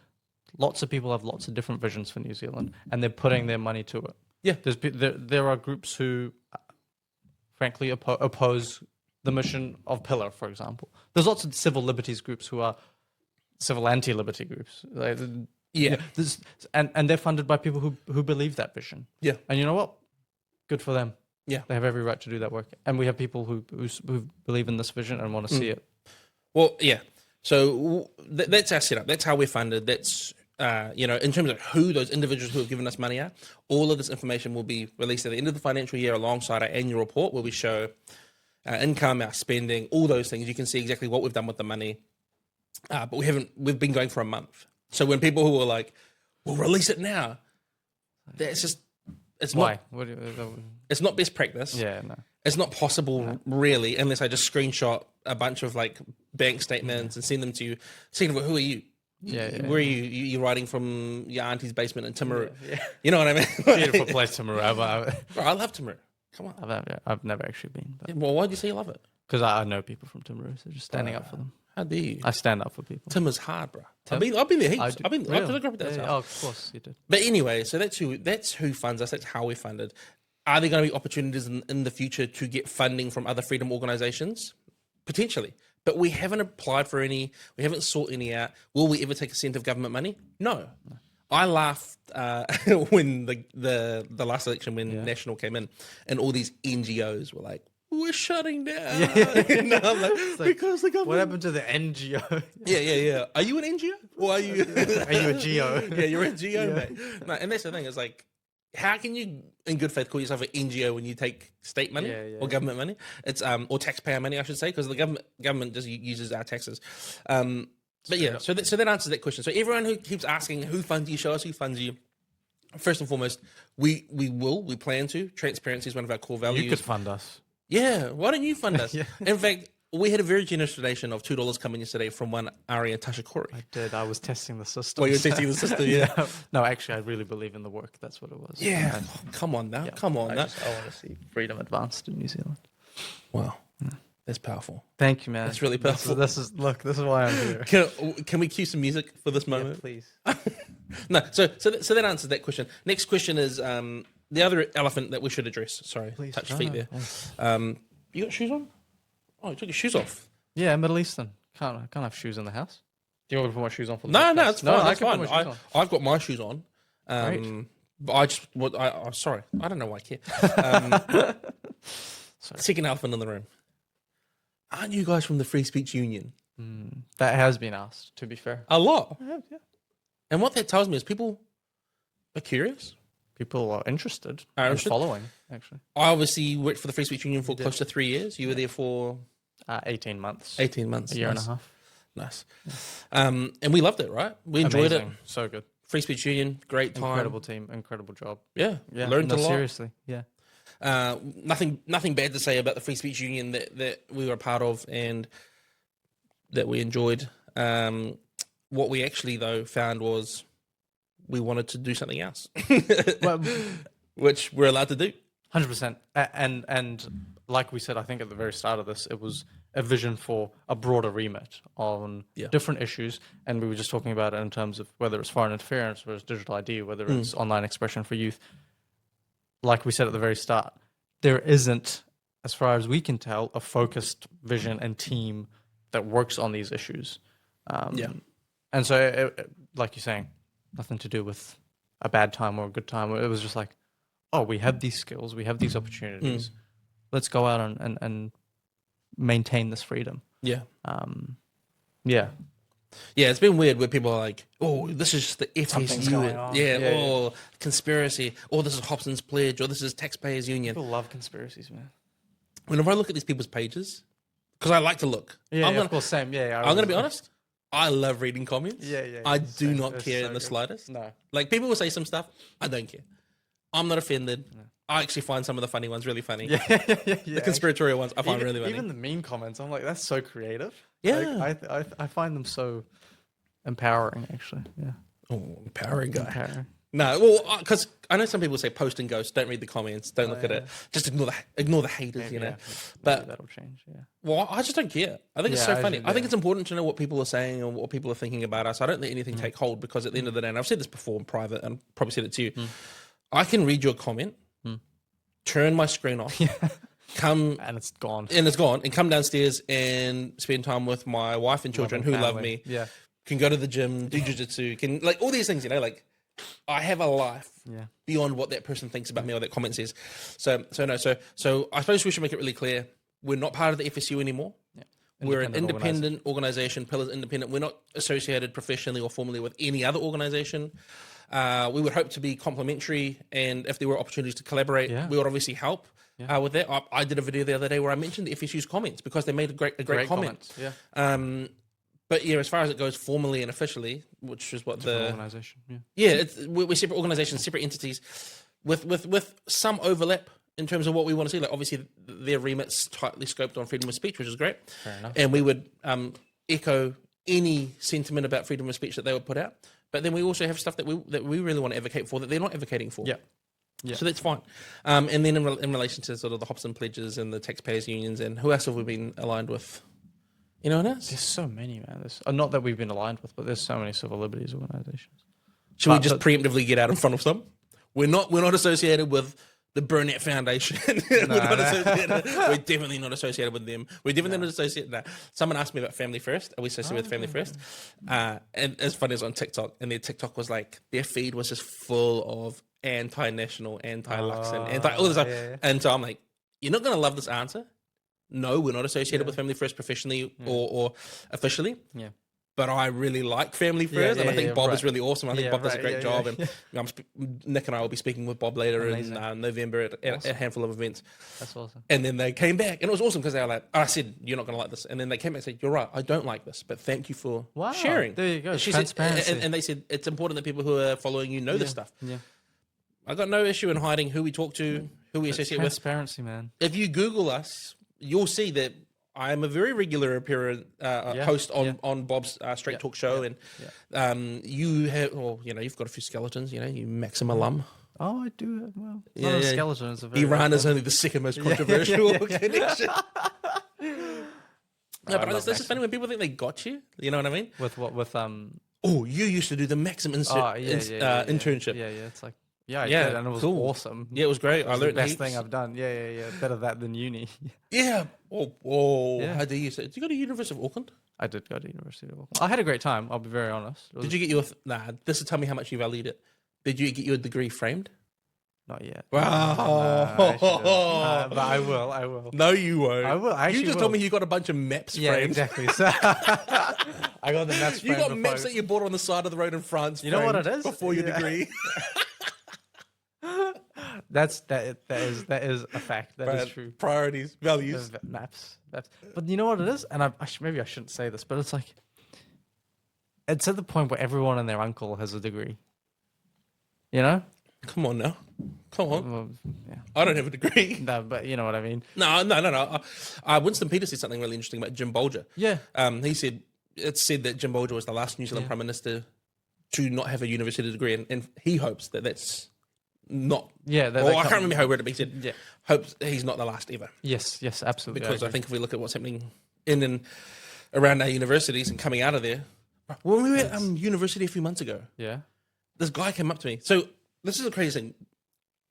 lots of people have lots of different visions for New Zealand, and they're putting their money to it. Yeah. There are groups who, frankly, oppose the mission of Pillar, for example. There's lots of civil liberties groups who are civil anti-liberty groups. And they're funded by people who believe that vision. Yeah. And you know what? Good for them. Yeah. They have every right to do that work. And we have people who believe in this vision and want to see it. Well, yeah. So that's our setup. That's how we're funded. That's, in terms of who those individuals who have given us money are, all of this information will be released at the end of the financial year alongside our annual report, where we show our income, our spending, all those things. You can see exactly what we've done with the money. But we've been going for a month. So when people who are like, we'll release it now, that's just, it's Why? It's not best practice. Yeah, no. It's not possible, really, unless I just screenshot a bunch of bank statements and send them to you. Second of all, who are you? Where are you? You're writing from your auntie's basement in Timaru. Yeah. You know what I mean? Beautiful place, Timaru. Bro, I love Timaru. Come on. I've never actually been. But... Well, why do you say you love it? Because I know people from Timaru, so just standing up for them. How dare you? I stand up for people. Tim's hard, bro. I've been there heaps. I've grew up at that house. Oh, of course you did. But anyway, so that's who funds us. That's how we're funded. Are there going to be opportunities in the future to get funding from other freedom organisations? Potentially. But we haven't applied for any. We haven't sought any out. Will we ever take a cent of government money? No. I laughed when the last election, when National came in, and all these NGOs were like, we're shutting down. I'm like, because the government... What happened to the NGO? Yeah. Are you an NGO? Or are you... Are you a GO? Yeah, you're a GO, mate. No, and that's the thing. It's like, how can you, in good faith, call yourself an NGO when you take state money or government money? It's or taxpayer money, I should say, because the government just uses our taxes. But yeah, so that answers that question. So everyone who keeps asking who funds you, show us who funds you. First and foremost, we plan to. Transparency is one of our core values. You could fund us. Yeah, why don't you fund us? Yeah. In fact, we had a very generous donation of $2 coming yesterday from one Arian Tashikori. I did. I was testing the system. Well, you're testing the system, yeah. No, actually, I really believe in the work. That's what it was. Yeah, come on now, come on now. I want to see freedom advanced in New Zealand. Wow, that's powerful. Thank you, man. That's really powerful. This is why I'm here. Can we cue some music for this moment? Yeah, please. No, so that answers that question. Next question is the other elephant that we should address. Sorry, Please. touch feet there. You got shoes on? Oh, you took your shoes off. Yeah, Middle Eastern. Can't have shoes in the house. Do you want me to put my shoes on for the No, podcast? no, it's fine. I That's can fine. put my shoes on. I've got my shoes on. Great. But I just, I'm sorry. I don't know why I care. Second elephant in the room. Aren't you guys from the Free Speech Union? That has been asked, to be fair. A lot. Yeah. And what that tells me is people are curious. People are interested Are and interested? following, actually. I obviously worked for the Free Speech Union for close to 3 years. You were there for 18 months. 18 months. A year and Nice. a half. Nice. And we loved it, right? We enjoyed Amazing. So good. it. Free Speech Union, great time. Incredible team, incredible job. Yeah, Yeah, learned a lot. Seriously, yeah. Nothing bad to say about the Free Speech Union that we were a part of and that we enjoyed. What we actually, though, found was we wanted to do something else, Well, which we're allowed to do. 100%. And like we said, I think at the very start of this, it was a vision for a broader remit on different issues. And we were just talking about it in terms of whether it's foreign interference, whether it's digital ID, whether it's online expression for youth. Like we said at the very start, there isn't, as far as we can tell, a focused vision and team that works on these issues. And so, like you're saying, nothing to do with a bad time or a good time. It was just like, oh, we have these skills, we have these opportunities. Let's go out and maintain this freedom. Yeah. Yeah. Yeah, it's been weird where people are like, oh, this is just the Something's FSU. going on. Yeah, or conspiracy, or this is Hobson's Pledge, or this is Taxpayers Union. People love conspiracies, man. Whenever I look at these people's pages, because I like to look. Yeah, I'm gonna, of course, same. Yeah, I'm going to be honest. I love reading comments. Yeah, yeah. I it's do same. not It's care so in the good. slightest. No. Like, people will say some stuff. I don't care. I'm not offended. No. I actually find some of the funny ones really funny. Yeah. The conspiratorial ones I find really funny. Even the meme comments, I'm like, that's so creative. Yeah. Like, I find them so empowering, actually. Yeah. Oh, empowering guy. Empowering. No, well, because I know some people say post and ghost. Don't read the comments. Don't look at it. Just ignore the haters. Maybe, you know. Maybe But that'll change. Yeah. well, I just don't care. I think it's so Yeah, funny. I think yeah. it's important to know what people are saying and what people are thinking about us. I don't let anything take hold because at the end of the day, and I've said this before in private and probably said it to you, I can read your comment, turn my screen off, come And it's gone. and it's gone, and come downstairs and spend time with my wife and children who love me. Yeah. Can go to the gym, do jujitsu, can like all these things, you know, like I have a life beyond what that person thinks about me or that comment says. So I suppose we should make it really clear. We're not part of the FSU anymore. Yeah. We're an independent organization, Pillars Independent. We're not associated professionally or formally with any other organization. We would hope to be complementary, and if there were opportunities to collaborate, we would obviously help with that. I did a video the other day where I mentioned the FSU's comments because they made a great comment. comments. Yeah. But yeah, as far as it goes formally and officially, which is what the organization. Yeah. yeah, we're separate organizations, separate entities, with some overlap in terms of what we want to see. Like obviously, their remit's tightly scoped on freedom of speech, which is great. Fair enough. And we would echo any sentiment about freedom of speech that they would put out. But then we also have stuff that we really want to advocate for that they're not advocating for. Yeah. Yeah. So that's fine. And then in relation to sort of the Hobson pledges and the taxpayers unions and who else have we been aligned with? Anyone else? There's so many, man. There's not that we've been aligned with, but there's so many civil liberties organizations. Should we just preemptively get out in front of some? We're not associated with the Burnett Foundation. We're definitely not associated with them. We're definitely not associated. No. Someone asked me about Family First. Are we associated with Family First? And as funny as on TikTok, and their TikTok was like, their feed was just full of anti-national, anti-Lux, and anti all this stuff. Yeah. And so I'm like, you're not going to love this answer. No, we're not associated with Family First professionally or officially. Yeah. But I really like Family First, and I think Bob is really awesome. I think Bob does a great job, and Nick and I will be speaking with Bob later in November at a handful of events. That's awesome. And then they came back, and it was awesome because they were like, I said, you're not going to like this. And then they came back and said, you're right, I don't like this, but thank you for sharing. There you go, transparency. Said, and they said, it's important that people who are following you know this stuff. Yeah. I got no issue in hiding who we talk to, who we It's associate with. transparency, man. If you Google us, you'll see that I am a very regular host on Bob's Straight Talk show, and you have, well, you've got a few skeletons. You Maxim alum. Oh, I do. Well, it's not a skeleton. It's a very Iran is only the second most controversial connection. No, but it's funny when people think they got you. You know what I mean? With what? With Oh, you used to do the Maxim internship. Yeah. It's like I did, and it was awesome. Yeah, it was great. I learned the best heaps. thing I've done. Yeah. Better that than uni. Yeah. Oh. Yeah. How do you say? Did you go to University of Auckland? I did go to University of Auckland. I had a great time. I'll be very honest. Did you get your? This will tell me how much you valued it. Did you get your degree framed? Not yet. Wow. But I will. No, you won't. I will. I you just told me you got a bunch of maps Yeah, framed. exactly. So I got the maps You framed. got maps that you bought on the side of the road in France. You know what it is? Before your degree. That is a fact. That is true. Priorities, values. Maps. But you know what it is? And maybe I shouldn't say this, but it's like it's at the point where everyone and their uncle has a degree. You know? Come on now. Come on. Well, yeah. I don't have a degree. No, but you know what I mean. No. Winston Peters said something really interesting about Jim Bolger. Yeah. He said it's said that Jim Bolger was the last New Zealand Prime Minister to not have a university degree, and he hopes that that's not. Yeah. I can't remember how he worded it, but he said hopes he's not the last ever. Yes, absolutely. Because I think if we look at what's happening in and around our universities and coming out of there, when we were at university a few months ago, this guy came up to me. So this is a crazy thing.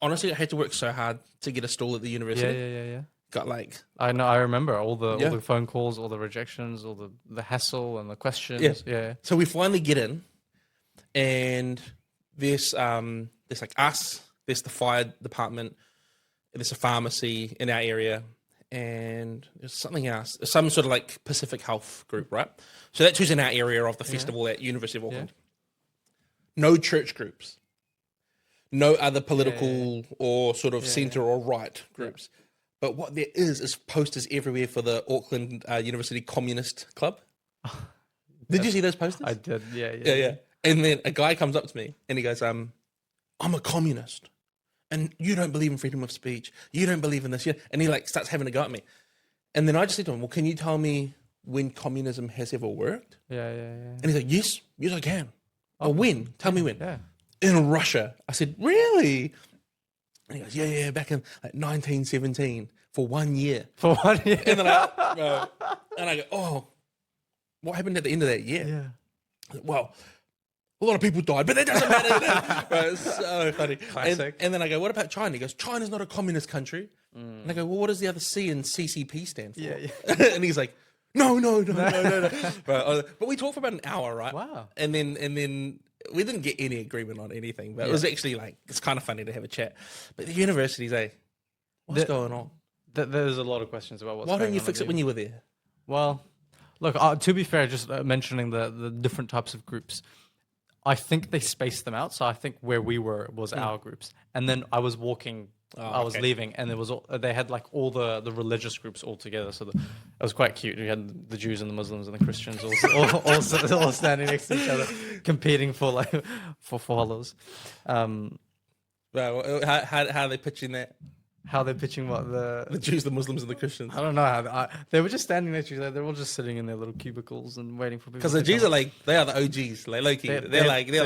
Honestly, I had to work so hard to get a stall at the university. Yeah. Got like I know. I remember all the phone calls, all the rejections, all the hassle and the questions. Yeah. So we finally get in, and there's like us. There's the fire department. There's a pharmacy in our area, and there's something else. Some sort of like Pacific Health group, right? So that's who's in our area of the festival at University of Auckland. No church groups. No other political or sort of centre or right groups. But what there is posters everywhere for the Auckland University Communist Club. Did you see those posters? I did, yeah. And then a guy comes up to me and he goes, I'm a communist. And you don't believe in freedom of speech. You don't believe in this. And he like starts having a go at me. And then I just said to him, well, can you tell me when communism has ever worked? Yeah. And he's like, yes, I can. Oh, when? Tell me when. Yeah. In Russia. I said, really? And he goes, yeah, back in like 1917 for 1 year. For 1 year. And then I go, oh, what happened at the end of that year? Yeah. Well, a lot of people died, but that doesn't matter. Right, it's so funny. Classic. And then I go, what about China? He goes, China's not a communist country. And I go, well, what does the other C in CCP stand for? Yeah. And he's like, no. But we talked for about an hour, right? Wow. And then we didn't get any agreement on anything, but it was actually like, it's kind of funny to have a chat. But the universities, what's going on? There's a lot of questions about what's going on. Why don't you fix it when you were there? Well, look, to be fair, just mentioning the different types of groups, I think they spaced them out. So I think where we were was our groups. And then I was walking, I was leaving, and they had like all the religious groups all together. So it was quite cute. You had the Jews and the Muslims and the Christians all standing next to each other, competing for followers. Well, how are they pitching that? How they're pitching what The Jews, the Muslims, and the Christians. I don't know how they were just standing next to each other. They're all just sitting in their little cubicles and waiting for people. Because the Jews are like, they are the OGs, like low key. They're like you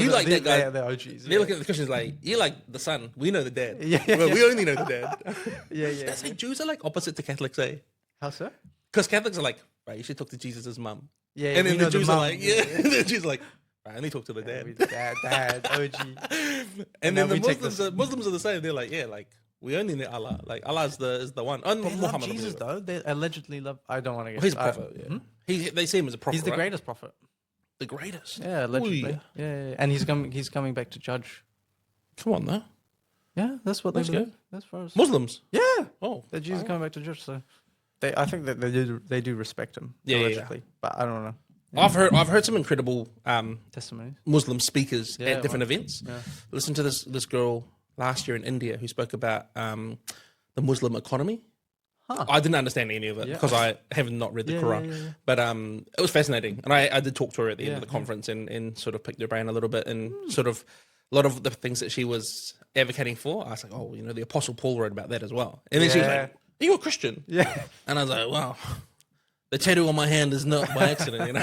like that guy. They're OGs. They're looking at the Christians like, you like the son. We know the dad. Yeah. Well, we only know the dad. Yeah. That's like Jews are like opposite to Catholics, eh? How so? Because Catholics are like, right, you should talk to Jesus' mum. Yeah. And then the Jews are like, the Jews are like, right, I only talk to the dad. Dad, OG. And then the Muslims are the same. They're like, yeah, like, we only need Allah. Like, Allah is the one. And They love Muhammad, Jesus, though. They allegedly love. I don't want to get. He's a prophet. Yeah. They see him as a prophet. He's the right? greatest prophet. The greatest. Yeah, allegedly. Ooh. Yeah. And he's coming back to judge. Come on, though. Yeah, that's what That's they do. good. That's far as Muslims. Yeah. Oh, That Jesus coming back to judge. So, I think that they do respect him. Yeah. Allegedly, but I don't know. I've heard some incredible Testimonies. Muslim speakers Yeah, at different events. Yeah. Listen to this girl last year in India who spoke about the Muslim economy. Huh. I didn't understand any of it because I have not read the Quran. Yeah. But it was fascinating. And I did talk to her at the end of the conference and sort of picked her brain a little bit and sort of a lot of the things that she was advocating for, I was like, oh, the Apostle Paul wrote about that as well. And then she was like, are you a Christian? Yeah. And I was like, wow, the tattoo on my hand is not by accident,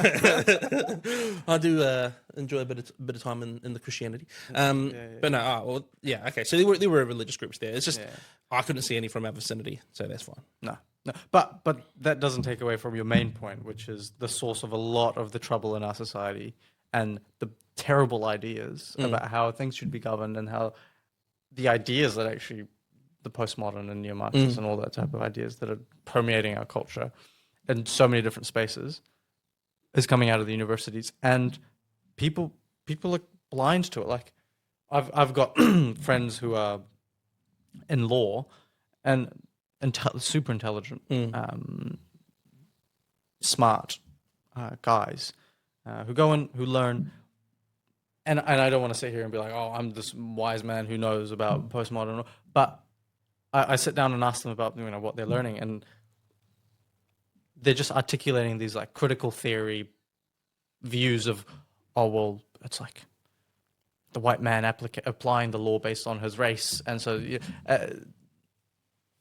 I do enjoy a bit of time in the Christianity. But no, okay. So there were religious groups there. It's just I couldn't see any from our vicinity, so that's fine. No. But that doesn't take away from your main point, which is the source of a lot of the trouble in our society and the terrible ideas about how things should be governed and how the ideas that actually the postmodern and neo-Marxists and all that type of ideas that are permeating our culture in so many different spaces is coming out of the universities, and people are blind to it. Like I've got friends who are in law and super intelligent, smart guys who go in, who learn. And I don't want to sit here and be like, oh, I'm this wise man who knows about postmodern, but I sit down and ask them about what they're learning, and they're just articulating these like critical theory views of, oh well, it's like the white man applying the law based on his race, and so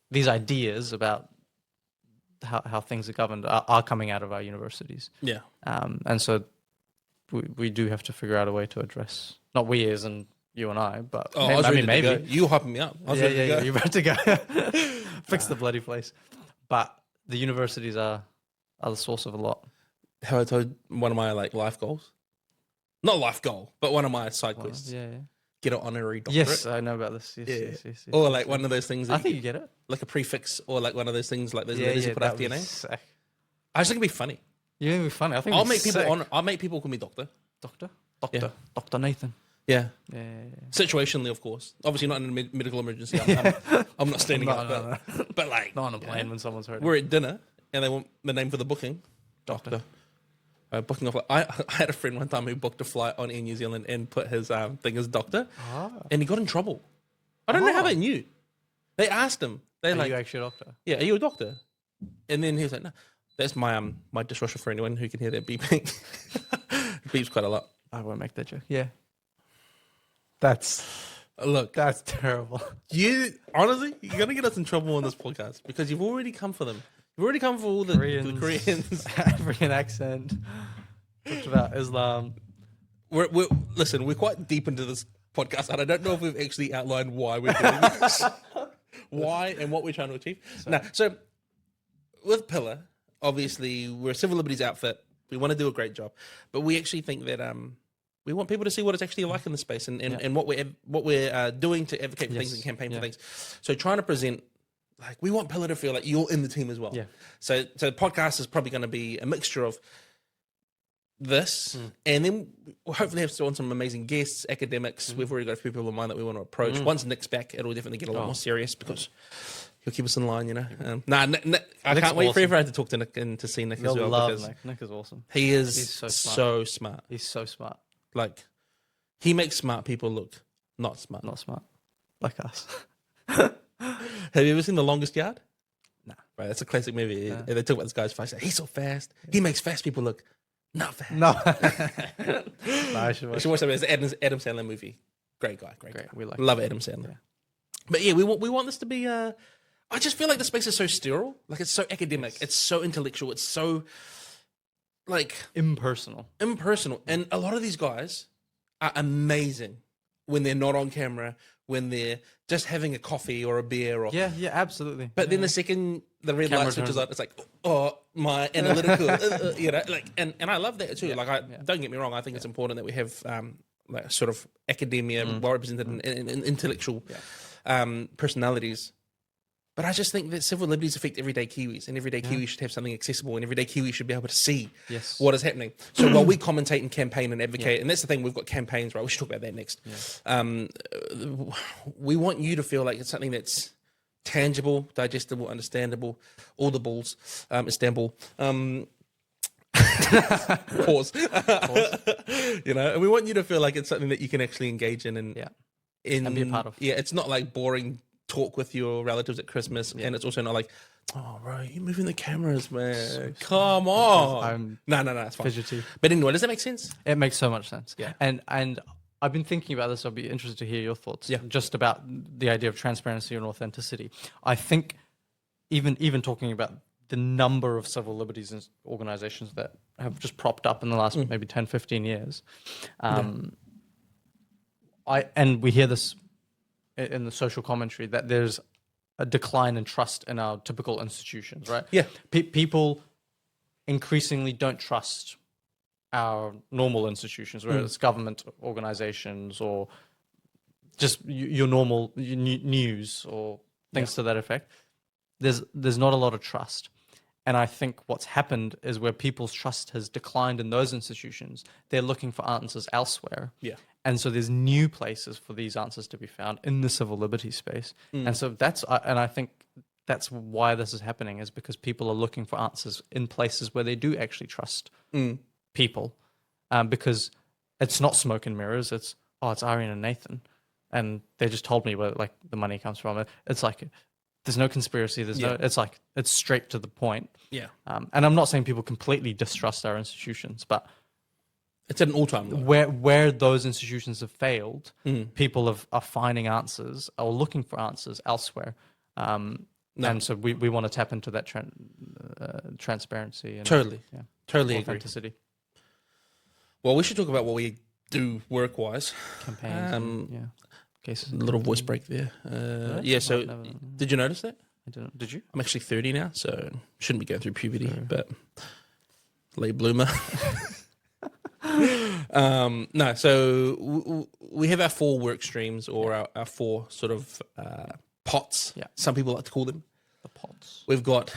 these ideas about how things are governed are coming out of our universities. Yeah, and so we do have to figure out a way to address, not we as in you and I, but maybe you hyping me up. You're about to go fix the bloody place, but the universities are the source of a lot. How I told one of my life goals, not life goal, but one of my side quests. Yeah. Get an honorary doctorate. Yes, I know about this. Yes. Or one of those things. I think you get it. Like a prefix, or like one of those things like those letters you put after your name. Sick. I just think it'd be funny. Yeah, it'd be funny. I think I'll make people call me doctor. Dr. Nathan. Yeah. Yeah. Situationally, of course. Obviously, not in a medical emergency. I'm not standing up. No. But like, not on a plane when someone's hurting. We're at dinner and they want the name for the booking. Doctor. Booking off. I had a friend one time who booked a flight on Air New Zealand and put his thing as doctor, and he got in trouble. I don't know how they knew. They asked him. Are you actually a doctor? Yeah, are you a doctor? And then he was like, no, that's my dishwasher for anyone who can hear that beeping. It beeps quite a lot. I won't make that joke. Yeah. That's terrible. Honestly, you're going to get us in trouble on this podcast because you've already come for them. You've already come for all the Koreans. African accent. Talked about Islam. Listen, we're quite deep into this podcast, and I don't know if we've actually outlined why we're doing this. Why and what we're trying to achieve. So with Pillar, obviously, we're a civil liberties outfit. We want to do a great job, but we actually think that we want people to see what it's actually like in the space and what we're doing to advocate for things and campaign for things. So trying to present, like, we want Pillar to feel like you're in the team as well. Yeah. So the podcast is probably going to be a mixture of this, and then we'll hopefully have on some amazing guests, academics. We've already got a few people in mind that we want to approach. Once Nick's back, it'll definitely get a lot more serious because he'll keep us in line, Nick, I can't wait for everyone to talk to Nick and to see Nick as well. Love Nick. Nick is awesome. He's so smart. He's so smart. Like, he makes smart people look not smart. Not smart. Like us. Have you ever seen The Longest Yard? No. Right, that's a classic movie. Yeah. They talk about this guy's fight. He's so fast. He makes fast people look not fast. No. I should watch that. It's an Adam Sandler movie. Great guy. Great guy. We love Adam Sandler. Yeah. But yeah, we want this to be... I just feel like the space is so sterile. Like, it's so academic. It's so intellectual. It's so... like impersonal, and a lot of these guys are amazing when they're not on camera, when they're just having a coffee or a beer, or absolutely. But then the second the red light switches on, it's like, oh, my analytical, and I love that too. Don't get me wrong, I think it's important that we have like sort of academia well represented in intellectual personalities. But I just think that civil liberties affect everyday Kiwis, and everyday Kiwis should have something accessible, and everyday Kiwis should be able to see what is happening. So while we commentate and campaign and advocate, and that's the thing, we've got campaigns, right? We should talk about that next. Yeah. We want you to feel like it's something that's tangible, digestible, understandable, audibles, Istanbul. Pause. And we want you to feel like it's something that you can actually engage in and be a part of. Yeah, it's not like boring talk with your relatives at Christmas, and it's also not like, oh, right, you're moving the cameras, man. Come on. No, it's fine. Fidgety. But anyway, does that make sense? It makes so much sense. Yeah. And I've been thinking about this. I'll be interested to hear your thoughts. Yeah. Just about the idea of transparency and authenticity. I think even talking about the number of civil liberties and organizations that have just propped up in the last maybe 10, 15 years. And we hear this in the social commentary that there's a decline in trust in our typical institutions, right? Yeah. People increasingly don't trust our normal institutions, whether it's government organizations or just your normal news or things to that effect. There's not a lot of trust. And I think what's happened is where people's trust has declined in those institutions, they're looking for answers elsewhere. Yeah. And so there's new places for these answers to be found in the civil liberties space. And so I think that's why this is happening, is because people are looking for answers in places where they do actually trust people. Because it's not smoke and mirrors. It's Arian and Nathan. And they just told me where like the money comes from. It's like, there's no conspiracy. It's straight to the point. Yeah. And I'm not saying people completely distrust our institutions, but it's at an all-time low. Where those institutions have failed, people are finding answers or looking for answers elsewhere. And so we want to tap into that transparency. And, Totally agree. Authenticity. Well, we should talk about what we do work-wise. Campaigns. Cases. A little voice break there. So did you notice that? I didn't. Did you? I'm actually 30 now, so shouldn't be going through puberty, but late bloomer. No, so we have our 4 work streams, or our 4 sort of pots. Yeah. Some people like to call them. The pots. We've got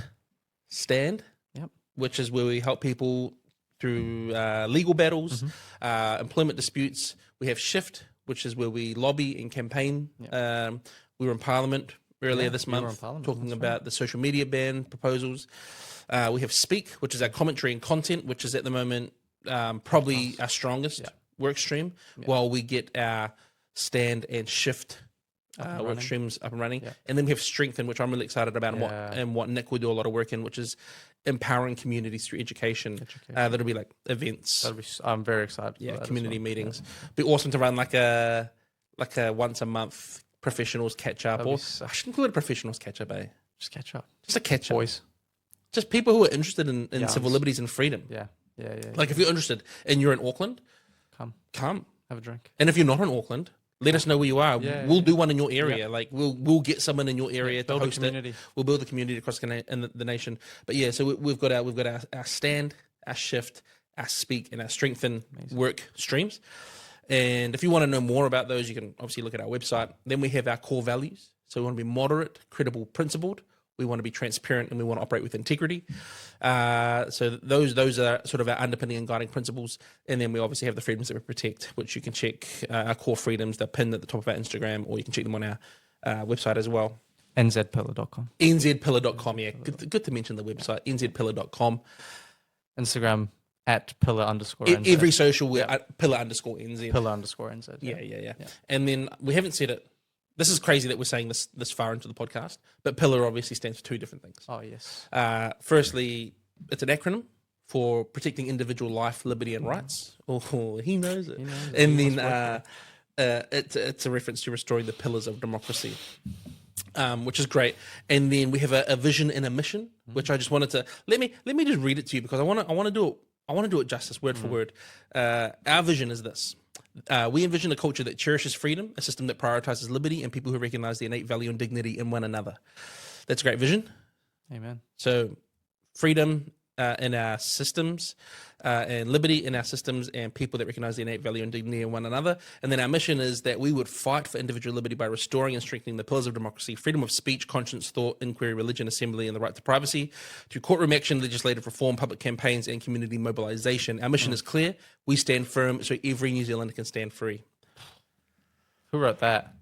Stand, Yep. which is where we help people through legal battles, employment disputes. We have Shift, which is where we lobby and campaign. Yep. We were in Parliament earlier this month talking about the social media ban proposals. We have Speak, which is our commentary and content, which is at the moment probably our strongest work stream, while we get our Stand and Shift work streams up and running. Yeah. And then we have Strengthen, which I'm really excited about, and what Nick will do a lot of work in, which is empowering communities through education. That'll be like events. I'm very excited. Yeah, community meetings. Be awesome to run like a once a month professionals catch up, or I shouldn't call it a professionals catch up, Just catch up. Just a catch up. Boys. Just people who are interested in civil liberties and freedom. Yeah. Like if you're interested and you're in Auckland, come have a drink. And if you're not in Auckland, let us know where you are. We'll do one in your area. Yeah. Like we'll get someone in your area to host it. We'll build a community across the nation. But yeah, so we've got our Stand, our Shift, our Speak, and our Strengthen work streams. And if you want to know more about those, you can obviously look at our website. Then we have our core values. So we want to be moderate, credible, principled. We want to be transparent, and we want to operate with integrity. So those are sort of our underpinning and guiding principles. And then we obviously have the freedoms that we protect, which you can check our core freedoms. They're pinned at the top of our Instagram, or you can check them on our website as well. nzpillar.com. nzpillar.com, yeah. Good to mention the website, nzpillar.com. Instagram @pillar_NZ. Every social, we're pillar_NZ. Pillar_NZ. Yeah. And then we haven't said it. This is crazy that we're saying this far into the podcast, but Pillar obviously stands for 2 different things. Oh, yes. Firstly, it's an acronym for protecting individual life, liberty, and rights. Oh, he knows it. And then it's a reference to restoring the pillars of democracy, which is great. And then we have a vision and a mission, which I just wanted to let me just read it to you, because I want to do it justice, word for word. Our vision is this. We envision a culture that cherishes freedom, a system that prioritizes liberty, and people who recognize the innate value and dignity in one another. That's a great vision. Amen. So freedom in our systems, and liberty in our systems, and people that recognize the innate value and dignity in one another. And then our mission is that we would fight for individual liberty by restoring and strengthening the pillars of democracy: freedom of speech, conscience, thought, inquiry, religion, assembly, and the right to privacy, through courtroom action, legislative reform, public campaigns, and community mobilization. Our mission is clear. We stand firm so every New Zealander can stand free. Who wrote that?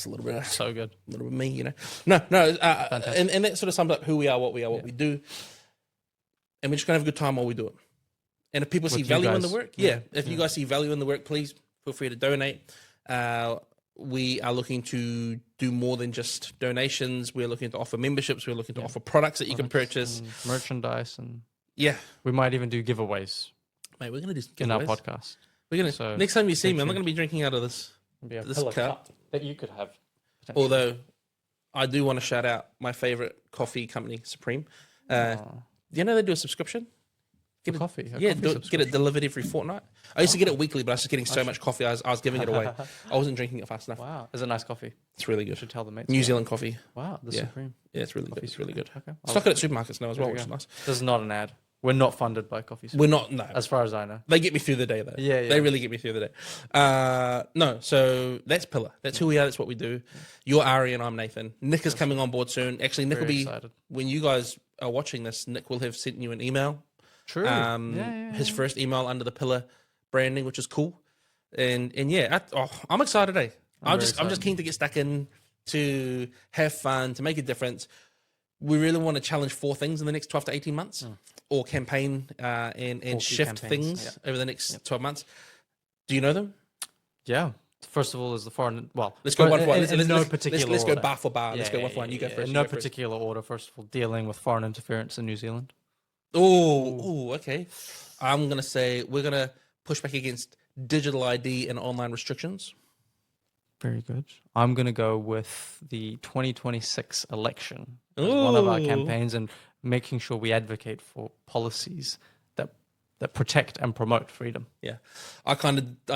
A little bit so good. A little bit me, you know. No, and that sort of sums up who we are, what we do, and we're just gonna have a good time while we do it. And if people see value in the work, if you guys see value in the work, please feel free to donate. We are looking to do more than just donations. We're looking to offer memberships. We're looking to offer products that you can purchase, and merchandise, and we might even do giveaways. Mate, we're gonna do giveaways in our podcast. We're gonna So next time you see stay me, I'm not tuned. gonna be drinking out of this Be a this pillar cup. that you could have. potentially. Although I do want to shout out my favorite coffee company, Supreme. You know they do a subscription. Get coffee. Get it delivered every fortnight. I used to get it weekly, but I was just getting so much coffee. I was giving it away. I wasn't drinking it fast enough. Wow, it's a nice coffee. It's really You good. should tell the mates. New Zealand coffee. Wow, the Yeah. Supreme. Yeah, it's really good. It's really good. Okay. Stock it at supermarkets now as well, we which is go. nice. This is not an ad. We're not funded by Coffee. We're not, no. as far as I know. They get me through the day, though. Yeah, yeah. They really get me through the day. No, so that's Pillar. That's who we are. That's what we do. You're Arian, I'm Nathan. Nick is coming on board soon. Actually, Nick will Very be, excited. when you guys are watching this, Nick will have sent you an email. True. His first email under the Pillar branding, which is cool. And yeah, I'm excited, eh? I'm just keen to get stuck in, to have fun, to make a difference. We really want to challenge 4 things in the next 12 to 18 months, or campaign and shift things over the next 12 months. Do you know them? Yeah. First of all, is the foreign. Well, Let's go one for one. Let's go bar for bar. Let's go one for one. You go first. In no particular order. First of all, dealing with foreign interference in New Zealand. Oh, okay. I'm gonna say we're gonna push back against digital ID and online restrictions. Very good. I'm going to go with the 2026 election as one of our campaigns, and making sure we advocate for policies that protect and promote freedom. Yeah, I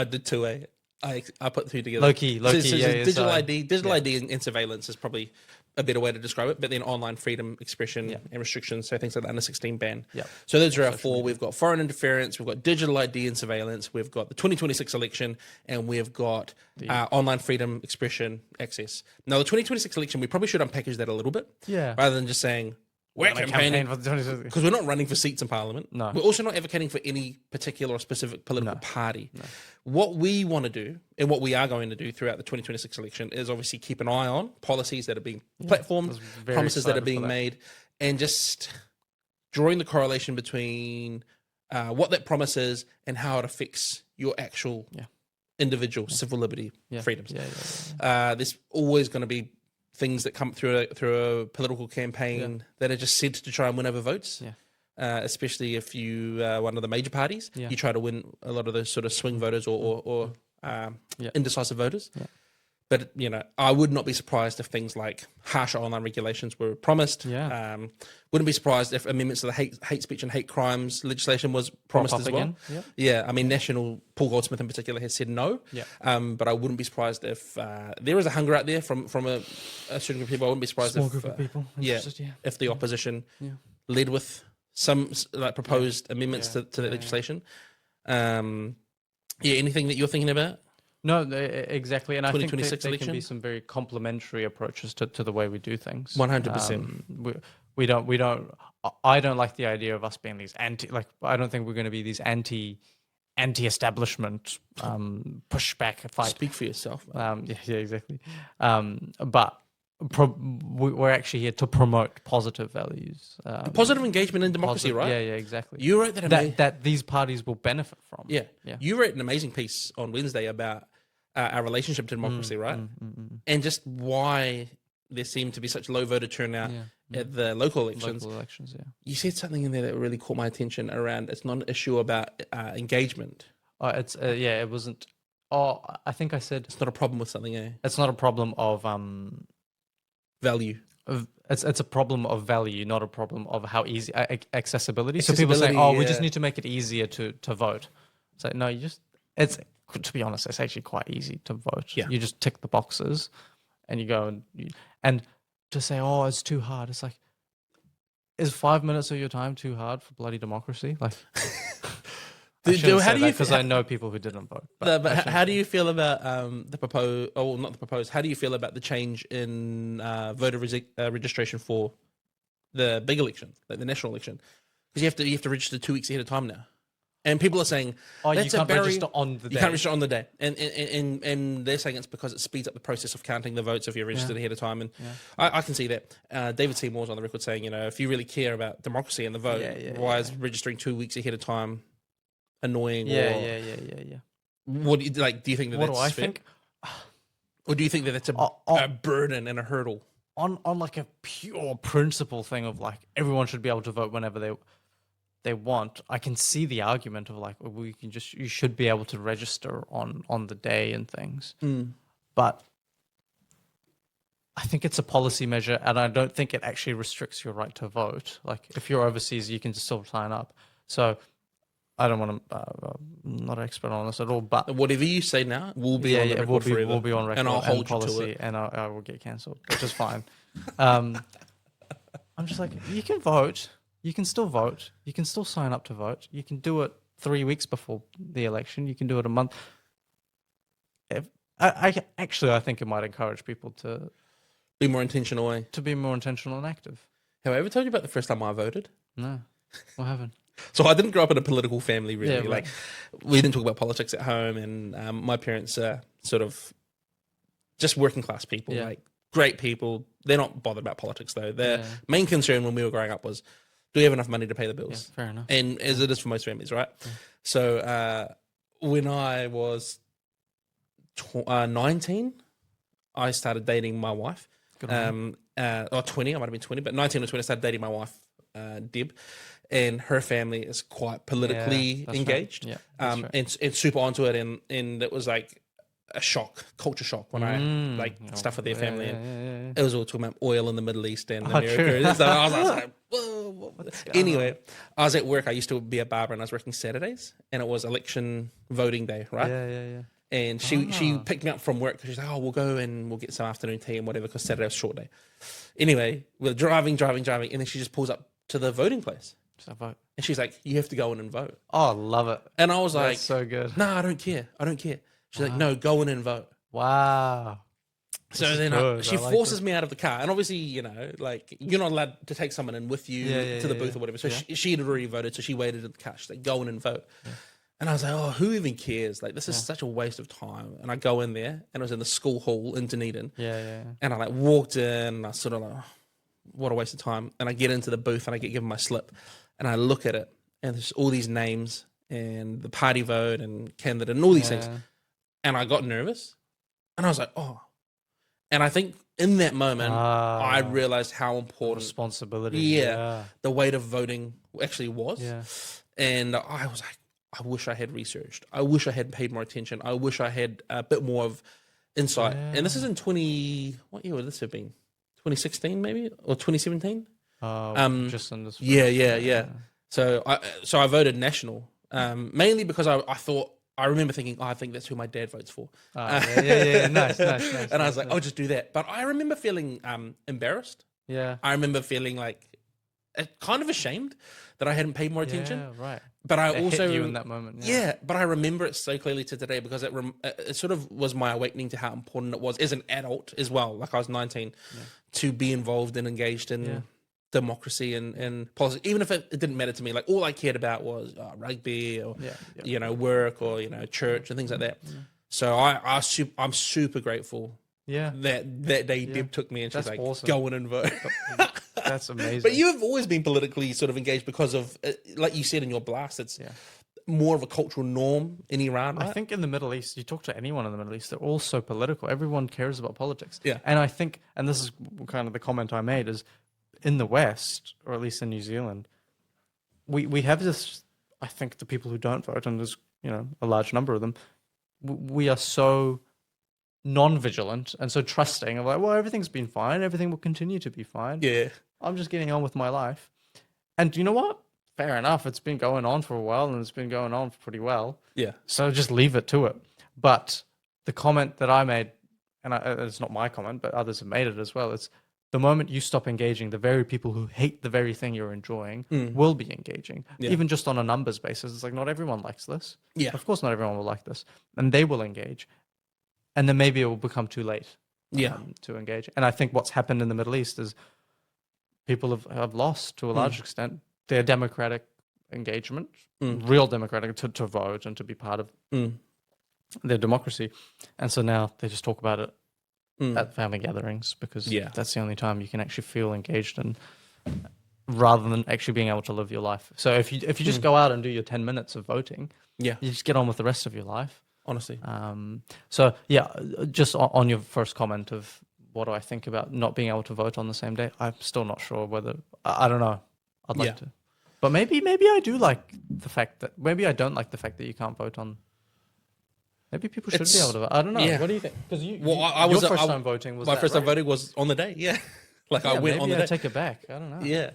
did too. I put 2 together. Low key. Digital ID and surveillance is probably a better way to describe it. But then online freedom, expression, and restrictions. So things like the under 16 ban. Yeah. So those are our 4. We've got foreign interference. We've got digital ID and surveillance. We've got the 2026 election, and we've got online freedom, expression, access. Now the 2026 election, we probably should unpackage that a little bit. Yeah. Rather than just saying we're campaigning for the 2026. because we're not running for seats in Parliament. No. We're also not advocating for any particular or specific political party. No. What we want to do, and what we are going to do throughout the 2026 election, is obviously keep an eye on policies that are being platformed, promises that are being made, and just drawing the correlation between what that promise is and how it affects your actual individual civil liberty freedoms. There's always going to be things that come through a political campaign that are just said to try and win over votes. Especially if you are one of the major parties, you try to win a lot of those sort of swing voters or indecisive voters. But, I would not be surprised if things like harsher online regulations were promised. Wouldn't be surprised if amendments to the hate speech and hate crimes legislation was promised as well. I mean, Paul Goldsmith in particular has said no. But I wouldn't be surprised if there is a hunger out there from a certain group of people. I wouldn't be surprised Small group of people. If the opposition led with some proposed amendments to that legislation. Anything that you're thinking about? No, exactly, and I think there can be some very complementary approaches to the way we do things. 100%. We don't. I don't like the idea of us being these anti. Like, I don't think we're going to be these anti-establishment pushback fight. Speak for yourself. Exactly. But we're actually here to promote positive values, positive engagement in democracy, right? Yeah, exactly. You wrote that these parties will benefit from. Yeah. You wrote an amazing piece on Wednesday about our relationship to democracy, right? And just why there seemed to be such low voter turnout at the local elections. You said something in there that really caught my attention around it's not an issue about engagement. It wasn't. I think I said it's not a problem with something. It's not a problem of value. It's a problem of value, not a problem of how easy accessibility. So people say, we just need to make it easier to vote. It's like, no, to be honest, it's actually quite easy to vote. You just tick the boxes and you go and to say, it's too hard. It's like, is 5 minutes of your time too hard for bloody democracy? Like, because I know people who didn't vote. But how do you feel about the proposed? Oh, not the proposed. How do you feel about the change in voter registration for the big election, like the national election? Because you have to register 2 weeks ahead of time now, and people are saying you can't register on the day. You can't register on the day, and they're saying it's because it speeds up the process of counting the votes if you're registered ahead of time. And I can see that. David Seymour's on the record saying, if you really care about democracy and the vote, why is registering 2 weeks ahead of time annoying? What do you like? Do you think that's I fair? think? Or do you think that that's a burden and a hurdle? On like a pure principle thing of like everyone should be able to vote whenever they want, I can see the argument of like, well, you should be able to register on the day and things. But I think it's a policy measure, and I don't think it actually restricts your right to vote. Like if you're overseas, you can still sign up. So I don't want to, I'm not an expert on this at all, but whatever you say now will be on the record forever. Will be on record, and I'll hold policy, you to it. and I will get cancelled, which is fine. I'm just like, you can vote, you can still vote, you can still sign up to vote, you can do it 3 weeks before the election, you can do it a month. I think it might encourage people to be more intentional, and active. Have I ever told you about the first time I voted? No, what happened? So I didn't grow up in a political family, really. Yeah, right. Like, we didn't talk about politics at home, and my parents are sort of just working class people, like great people. They're not bothered about politics, though. Their main concern when we were growing up was, do we have enough money to pay the bills? Yeah, fair enough. And as it is for most families, right? Yeah. So when I was 19, I started dating my wife. Good or 20, I might have been 20, but 19 or 20, I started dating my wife, Deb. And her family is quite politically engaged, right. Yeah, and super onto it, and it was like a culture shock when I stuff with their family, and it was all talking about oil in the Middle East and America. And so I was like, whoa. Anyway, I was at work. I used to be a barber, and I was working Saturdays, and it was election voting day, right? Yeah. And she picked me up from work because she's like, oh, we'll go and we'll get some afternoon tea and whatever because Saturday was a short day. Anyway, we're driving, and then she just pulls up to the voting place. So vote. And she's like, you have to go in and vote. Oh, love it. And I was like, that's so good. No, I don't care. She's like, no, go in and vote. Wow. So then she forces me out of the car. And obviously, like, you're not allowed to take someone in with you to the booth or whatever. So she had already voted. So she waited in the car. She's like, go in and vote. Yeah. And I was like, oh, who even cares? Like, this is such a waste of time. And I go in there, and it was in the school hall in Dunedin. Yeah. And I like walked in, and I sort of like, oh, what a waste of time. And I get into the booth, and I get given my slip. And I look at it, and there's all these names, and the party vote, and candidate, and all these things. And I got nervous, and I was like, oh. And I think in that moment, I realized how important responsibility, the weight of voting actually was. Yeah. And I was like, I wish I had researched. I wish I had paid more attention. I wish I had a bit more of insight. Yeah. And this is in what year would this have been? 2016 maybe, or 2017? Just in this. Yeah. So I voted national, mainly because I remember thinking, I think that's who my dad votes for. Nice. And I was like, I'll just do that. But I remember feeling embarrassed. Yeah. I remember feeling like kind of ashamed that I hadn't paid more attention. Yeah, right. But I it also hit you in that moment. But I remember it so clearly to today because it sort of was my awakening to how important it was as an adult as well. Like I was 19 to be involved and engaged in democracy and policy, even if it didn't matter to me. Like all I cared about was rugby or work or church and things like that. So I'm super grateful. Yeah, that day Deb took me and she's like, awesome. Go in and vote. That's amazing. But you've always been politically sort of engaged because of, like you said in your blast, it's more of a cultural norm in Iran, right? I think in the Middle East, you talk to anyone in the Middle East, they're all so political. Everyone cares about politics. Yeah. And I think, and this is kind of the comment I made, is in the West, or at least in New Zealand, we have this, I think the people who don't vote, and there's a large number of them, we are so non-vigilant and so trusting of like, well, everything's been fine, everything will continue to be fine. Yeah. I'm just getting on with my life. And you know what? Fair enough. It's been going on for a while and it's been going on pretty well. Yeah. So just leave it to it. But the comment that I made, and it's not my comment, but others have made it as well, it's the moment you stop engaging, the very people who hate the very thing you're enjoying will be engaging. Yeah. Even just on a numbers basis. It's like, not everyone likes this. Yeah. Of course, not everyone will like this. And they will engage. And then maybe it will become too late to engage. And I think what's happened in the Middle East is people have lost, to a large extent, their democratic engagement, real democratic, to vote and to be part of their democracy. And so now they just talk about it at family gatherings because that's the only time you can actually feel engaged and rather than actually being able to live your life. So if you just go out and do your 10 minutes of voting, you just get on with the rest of your life. Honestly. So yeah, just on your first comment of what do I think about not being able to vote on the same day, I'm still not sure whether, I don't know. I'd like to. But maybe I do like the fact that maybe I don't like the fact that you can't vote on. Maybe people should be able to vote. I don't know. Yeah. What do you think? Because your first time voting was my that, first time right? voting was on the day. Yeah, like I Yeah, went on maybe the I day. take it back. I don't know. Yeah.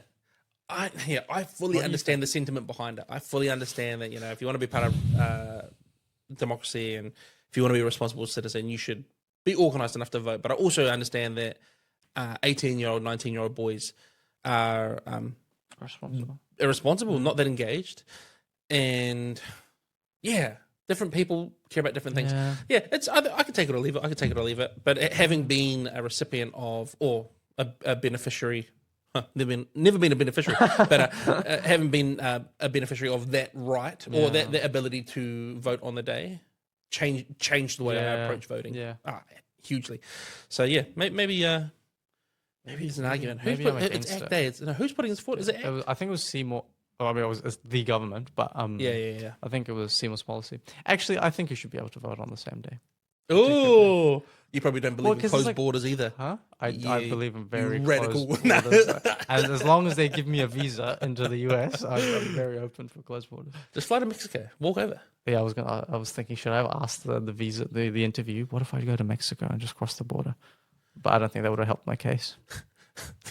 I fully understand the sentiment behind it. I fully understand that, if you want to be part of democracy and if you want to be a responsible citizen, you should be organized enough to vote. But I also understand that 18-year-old, 19-year-old boys are irresponsible, not that engaged. And yeah, different people care about different things. Yeah, I can take it or leave it. But having been a recipient of, or a beneficiary, never been a beneficiary, but having been a beneficiary of that right or that ability to vote on the day, changed the way I approach voting. Hugely. So yeah, maybe there's an argument. It's Act Day. Who's putting this forward? Is it Act? I think it was Seymour. Oh, I mean, it's the government, but Yeah. I think it was Seymour's policy. Actually, I think you should be able to vote on the same day. Oh, you probably don't believe in closed borders either. Huh? I believe in very radical closed borders. And as long as they give me a visa into the US, I'm very open for closed borders. Just fly to Mexico. Walk over. Yeah, I was thinking, should I have asked the visa, the interview? What if I go to Mexico and just cross the border? But I don't think that would have helped my case.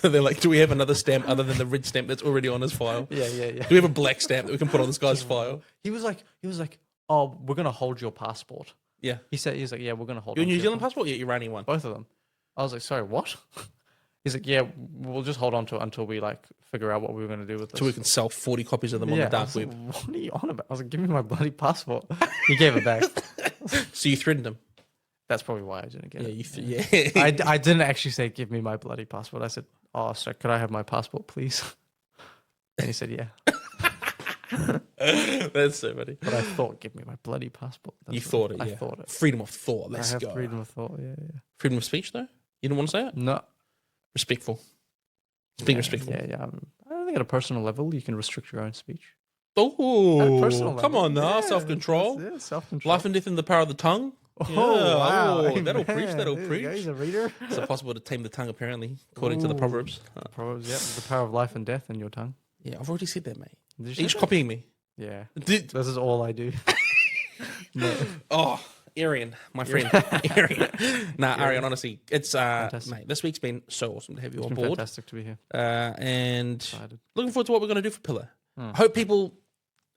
They're like, do we have another stamp other than the red stamp that's already on his file? Yeah. Do we have a black stamp that we can put on this guy's file? He was like, oh, we're gonna hold your passport. Yeah. He's like, yeah, we're gonna hold your New Zealand passport, or your Iranian one? Both of them. I was like, sorry, what? He's like, yeah, we'll just hold on to it until we figure out what we were gonna do with this. So we can sell 40 copies of them on the dark web. Like, what are you on about? I was like, give me my bloody passport. He gave it back. So you threatened him. That's probably why I didn't get Yeah. it. I didn't actually say, give me my bloody passport. I said, oh, sir, could I have my passport, please? And he said, yeah. That's so funny. But I thought, give me my bloody passport. I thought it. Freedom of thought. Let's go. Freedom of thought, yeah. Freedom of speech, though? You didn't want to say it? No. Respectful. Being respectful. Yeah. I don't think at a personal level you can restrict your own speech. Oh, come on now. Self-control. Self-control. Life and death in the power of the tongue. Oh, wow. That'll preach. He's a reader. It's impossible to tame the tongue, apparently, according to the Proverbs. Proverbs, yeah. The power of life and death in your tongue. Yeah, I've already said that, mate. Each copying me. Yeah. This is all I do. No. Oh, Arian, my friend. Arian. Arian, honestly, it's, mate, this week's been so awesome to have you on board. Fantastic to be here. And Excited. Looking forward to what we're going to do for Pillar. I hope people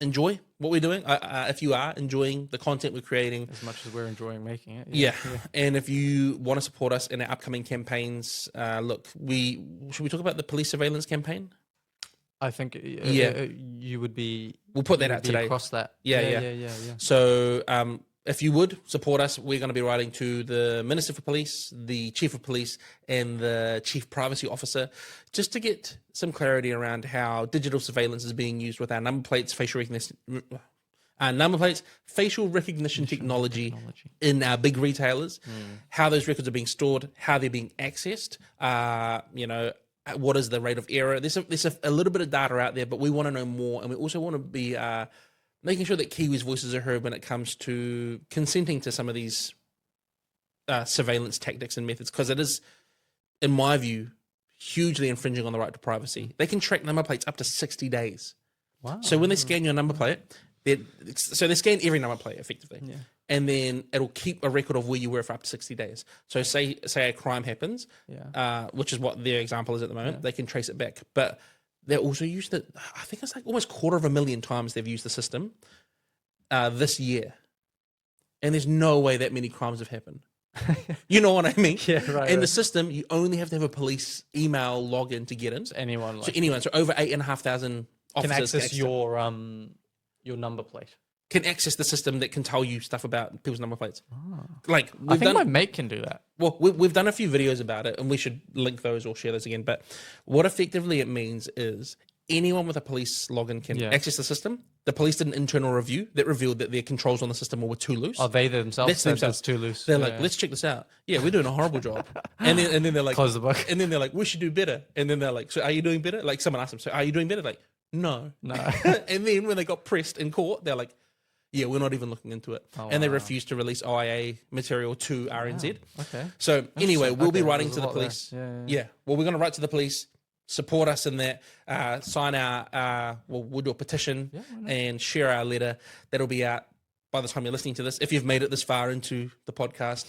enjoy what we're doing. If you are enjoying the content we're creating, as much as we're enjoying making it. Yeah. And if you want to support us in our upcoming campaigns, look, should we talk about the police surveillance campaign? I think you would be. We'll put that out today. Across that. Yeah. So if you would support us, we're going to be writing to the Minister for Police, the Chief of Police, and the Chief Privacy Officer, just to get some clarity around how digital surveillance is being used with our number plates, facial recognition technology in our big retailers, how those records are being stored, how they're being accessed, what is the rate of error. There's a little bit of data out there, but we want to know more, and we also want to be making sure that Kiwis' voices are heard when it comes to consenting to some of these surveillance tactics and methods, because it is, in my view, hugely infringing on the right to privacy. They can track number plates up to 60 days. Wow. So when they scan your number plate, they scan every number plate effectively. Yeah. And then it'll keep a record of where you were for up to 60 days. So say a crime happens, which is what their example is at the moment, they can trace it back. But they also used it, I think it's like almost 250,000 times they've used the system this year. And there's no way that many crimes have happened. You know what I mean? Yeah, right. In the system, you only have to have a police email login to get in. So anyone. So over 8,500 officers can access your number plate. Can access the system that can tell you stuff about people's number plates. Oh. Like I think my mate can do that. Well, we've done a few videos about it, and we should link those or share those again. But what effectively it means is anyone with a police login can access the system. The police did an internal review that revealed that their controls on the system were too loose. Oh, they themselves said it's too loose. They're like, let's check this out. Yeah, we're doing a horrible job. And then they're like, close the book. And then they're like, we should do better. And then they're like, so are you doing better? Like someone asked them, so are you doing better? Like, no. And then when they got pressed in court, they're like, yeah, we're not even looking into it. And they refused to release OIA material to RNZ. Okay. So anyway, we'll be writing to the police. Well, we're going to write to the police, support us in that. Sign our, we'll do a petition and share our letter. That'll be out by the time you're listening to this. If you've made it this far into the podcast,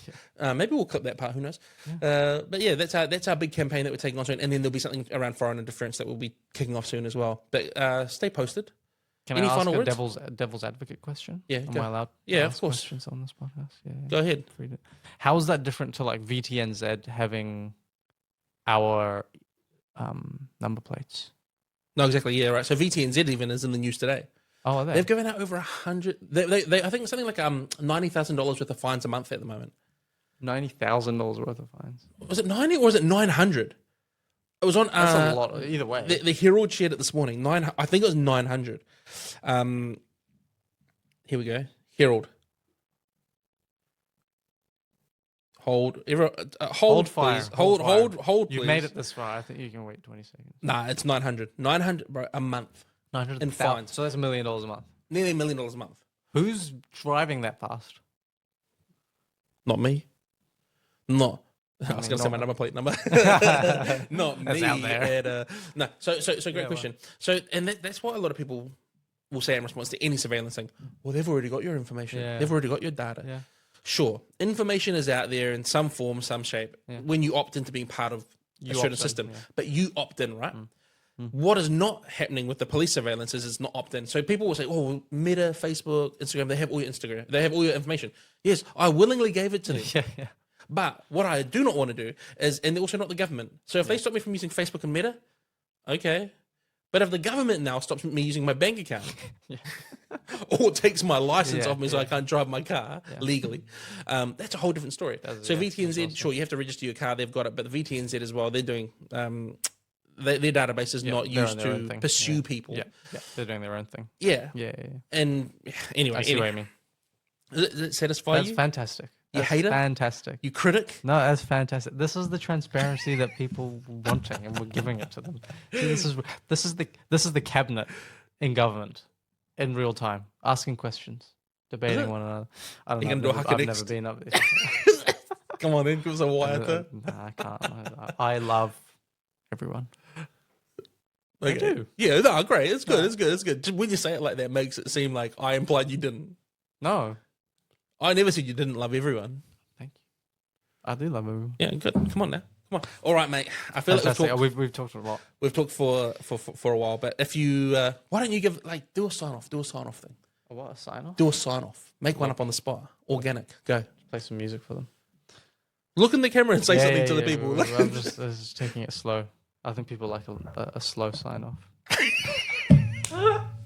maybe we'll clip that part. Who knows? But yeah, that's our big campaign that we're taking on soon. And then there'll be something around foreign interference that we'll be kicking off soon as well. But stay posted. Can I ask a devil's advocate question? Yeah, Am I allowed to of ask course. questions on this podcast? Yeah. Go ahead. How is that different to like VTNZ having our number plates? No, exactly. Yeah, right. So VTNZ even is in the news today. Oh, are they? They've given out over 100. They I think it's something like $90,000 worth of fines a month at the moment. $90,000 worth of fines. Was it 90 or was it 900? It was on. That's a lot. Either way, the Herald shared it this morning. I think it was 900. Here we go. Herald. Hold. Hold, fire. please. Hold, please. You made it this far. I think you can wait 20 seconds. Nah, it's 900. 900, bro, a month. 900 in fines. So that's $1 million a month. Nearly $1 million a month. Who's driving that fast? Not me. Not. I was going to say my number plate number. Not That's me. out there. No. So great question. Well. So, and that's what a lot of people will say in response to any surveillance thing. Well, they've already got your information. Yeah. They've already got your data. Yeah. Sure. Information is out there in some form, some shape, when you opt into being part of a certain system. But you opt in, right? What is not happening with the police surveillance is it's not opt-in. So people will say, oh, Meta, Facebook, Instagram, they have all your Instagram. They have all your information. Yes, I willingly gave it to them. Yeah. But what I do not want to do is, and they're also not the government. So if they stop me from using Facebook and Meta, okay. But if the government now stops me using my bank account or takes my license off me so I can't drive my car legally, that's a whole different story. So VTNZ, sure, you have to register your car. They've got it. But the VTNZ as well, they're doing... their database is not used to pursue people. Yeah, they're doing their own thing. Yeah. And anyway, I see what I mean. Does it satisfy That's you? fantastic. You hate it? Fantastic. You critic? No, that's fantastic. This is the transparency that people were wanting, and we're giving it to them. See, this is the cabinet in government in real time, asking questions, debating one another. I don't know. I've never been up there. Come on in, give us a wire. Nah, I can't. I love everyone. Okay. I do. Yeah, no, great. It's good. It's good. It's good. Just when you say it like that, makes it seem like I implied you didn't. No. I never said you didn't love everyone. Thank you. I do love everyone. Yeah, good. Come on now. Come on. All right, mate. I feel like we've talked a lot. We've talked for a while, but if you, why don't you do a sign off? Do a sign off thing. What, a sign off? Do a sign off. Make one up on the spot. Organic. Go. Play some music for them. Look in the camera and say something to the people. I'm just taking it slow. I think people like a slow sign off.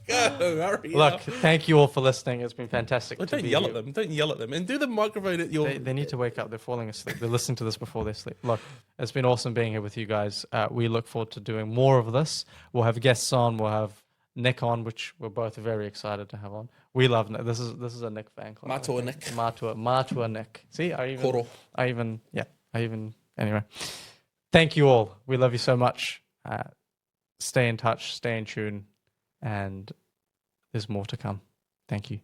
Go, hurry Look, up. thank you all for listening. It's been fantastic. Well, don't yell at them. Don't yell at them. And do the microphone at your... They need to wake up. They're falling asleep. They're listening to this before they sleep. Look, it's been awesome being here with you guys. We look forward to doing more of this. We'll have guests on. We'll have Nick on, which we're both very excited to have on. We love Nick. This is a Nick fan club. Matua Nick. Matua Nick. See, anyway. Thank you all. We love you so much. Stay in touch, stay in tune, and there's more to come. Thank you.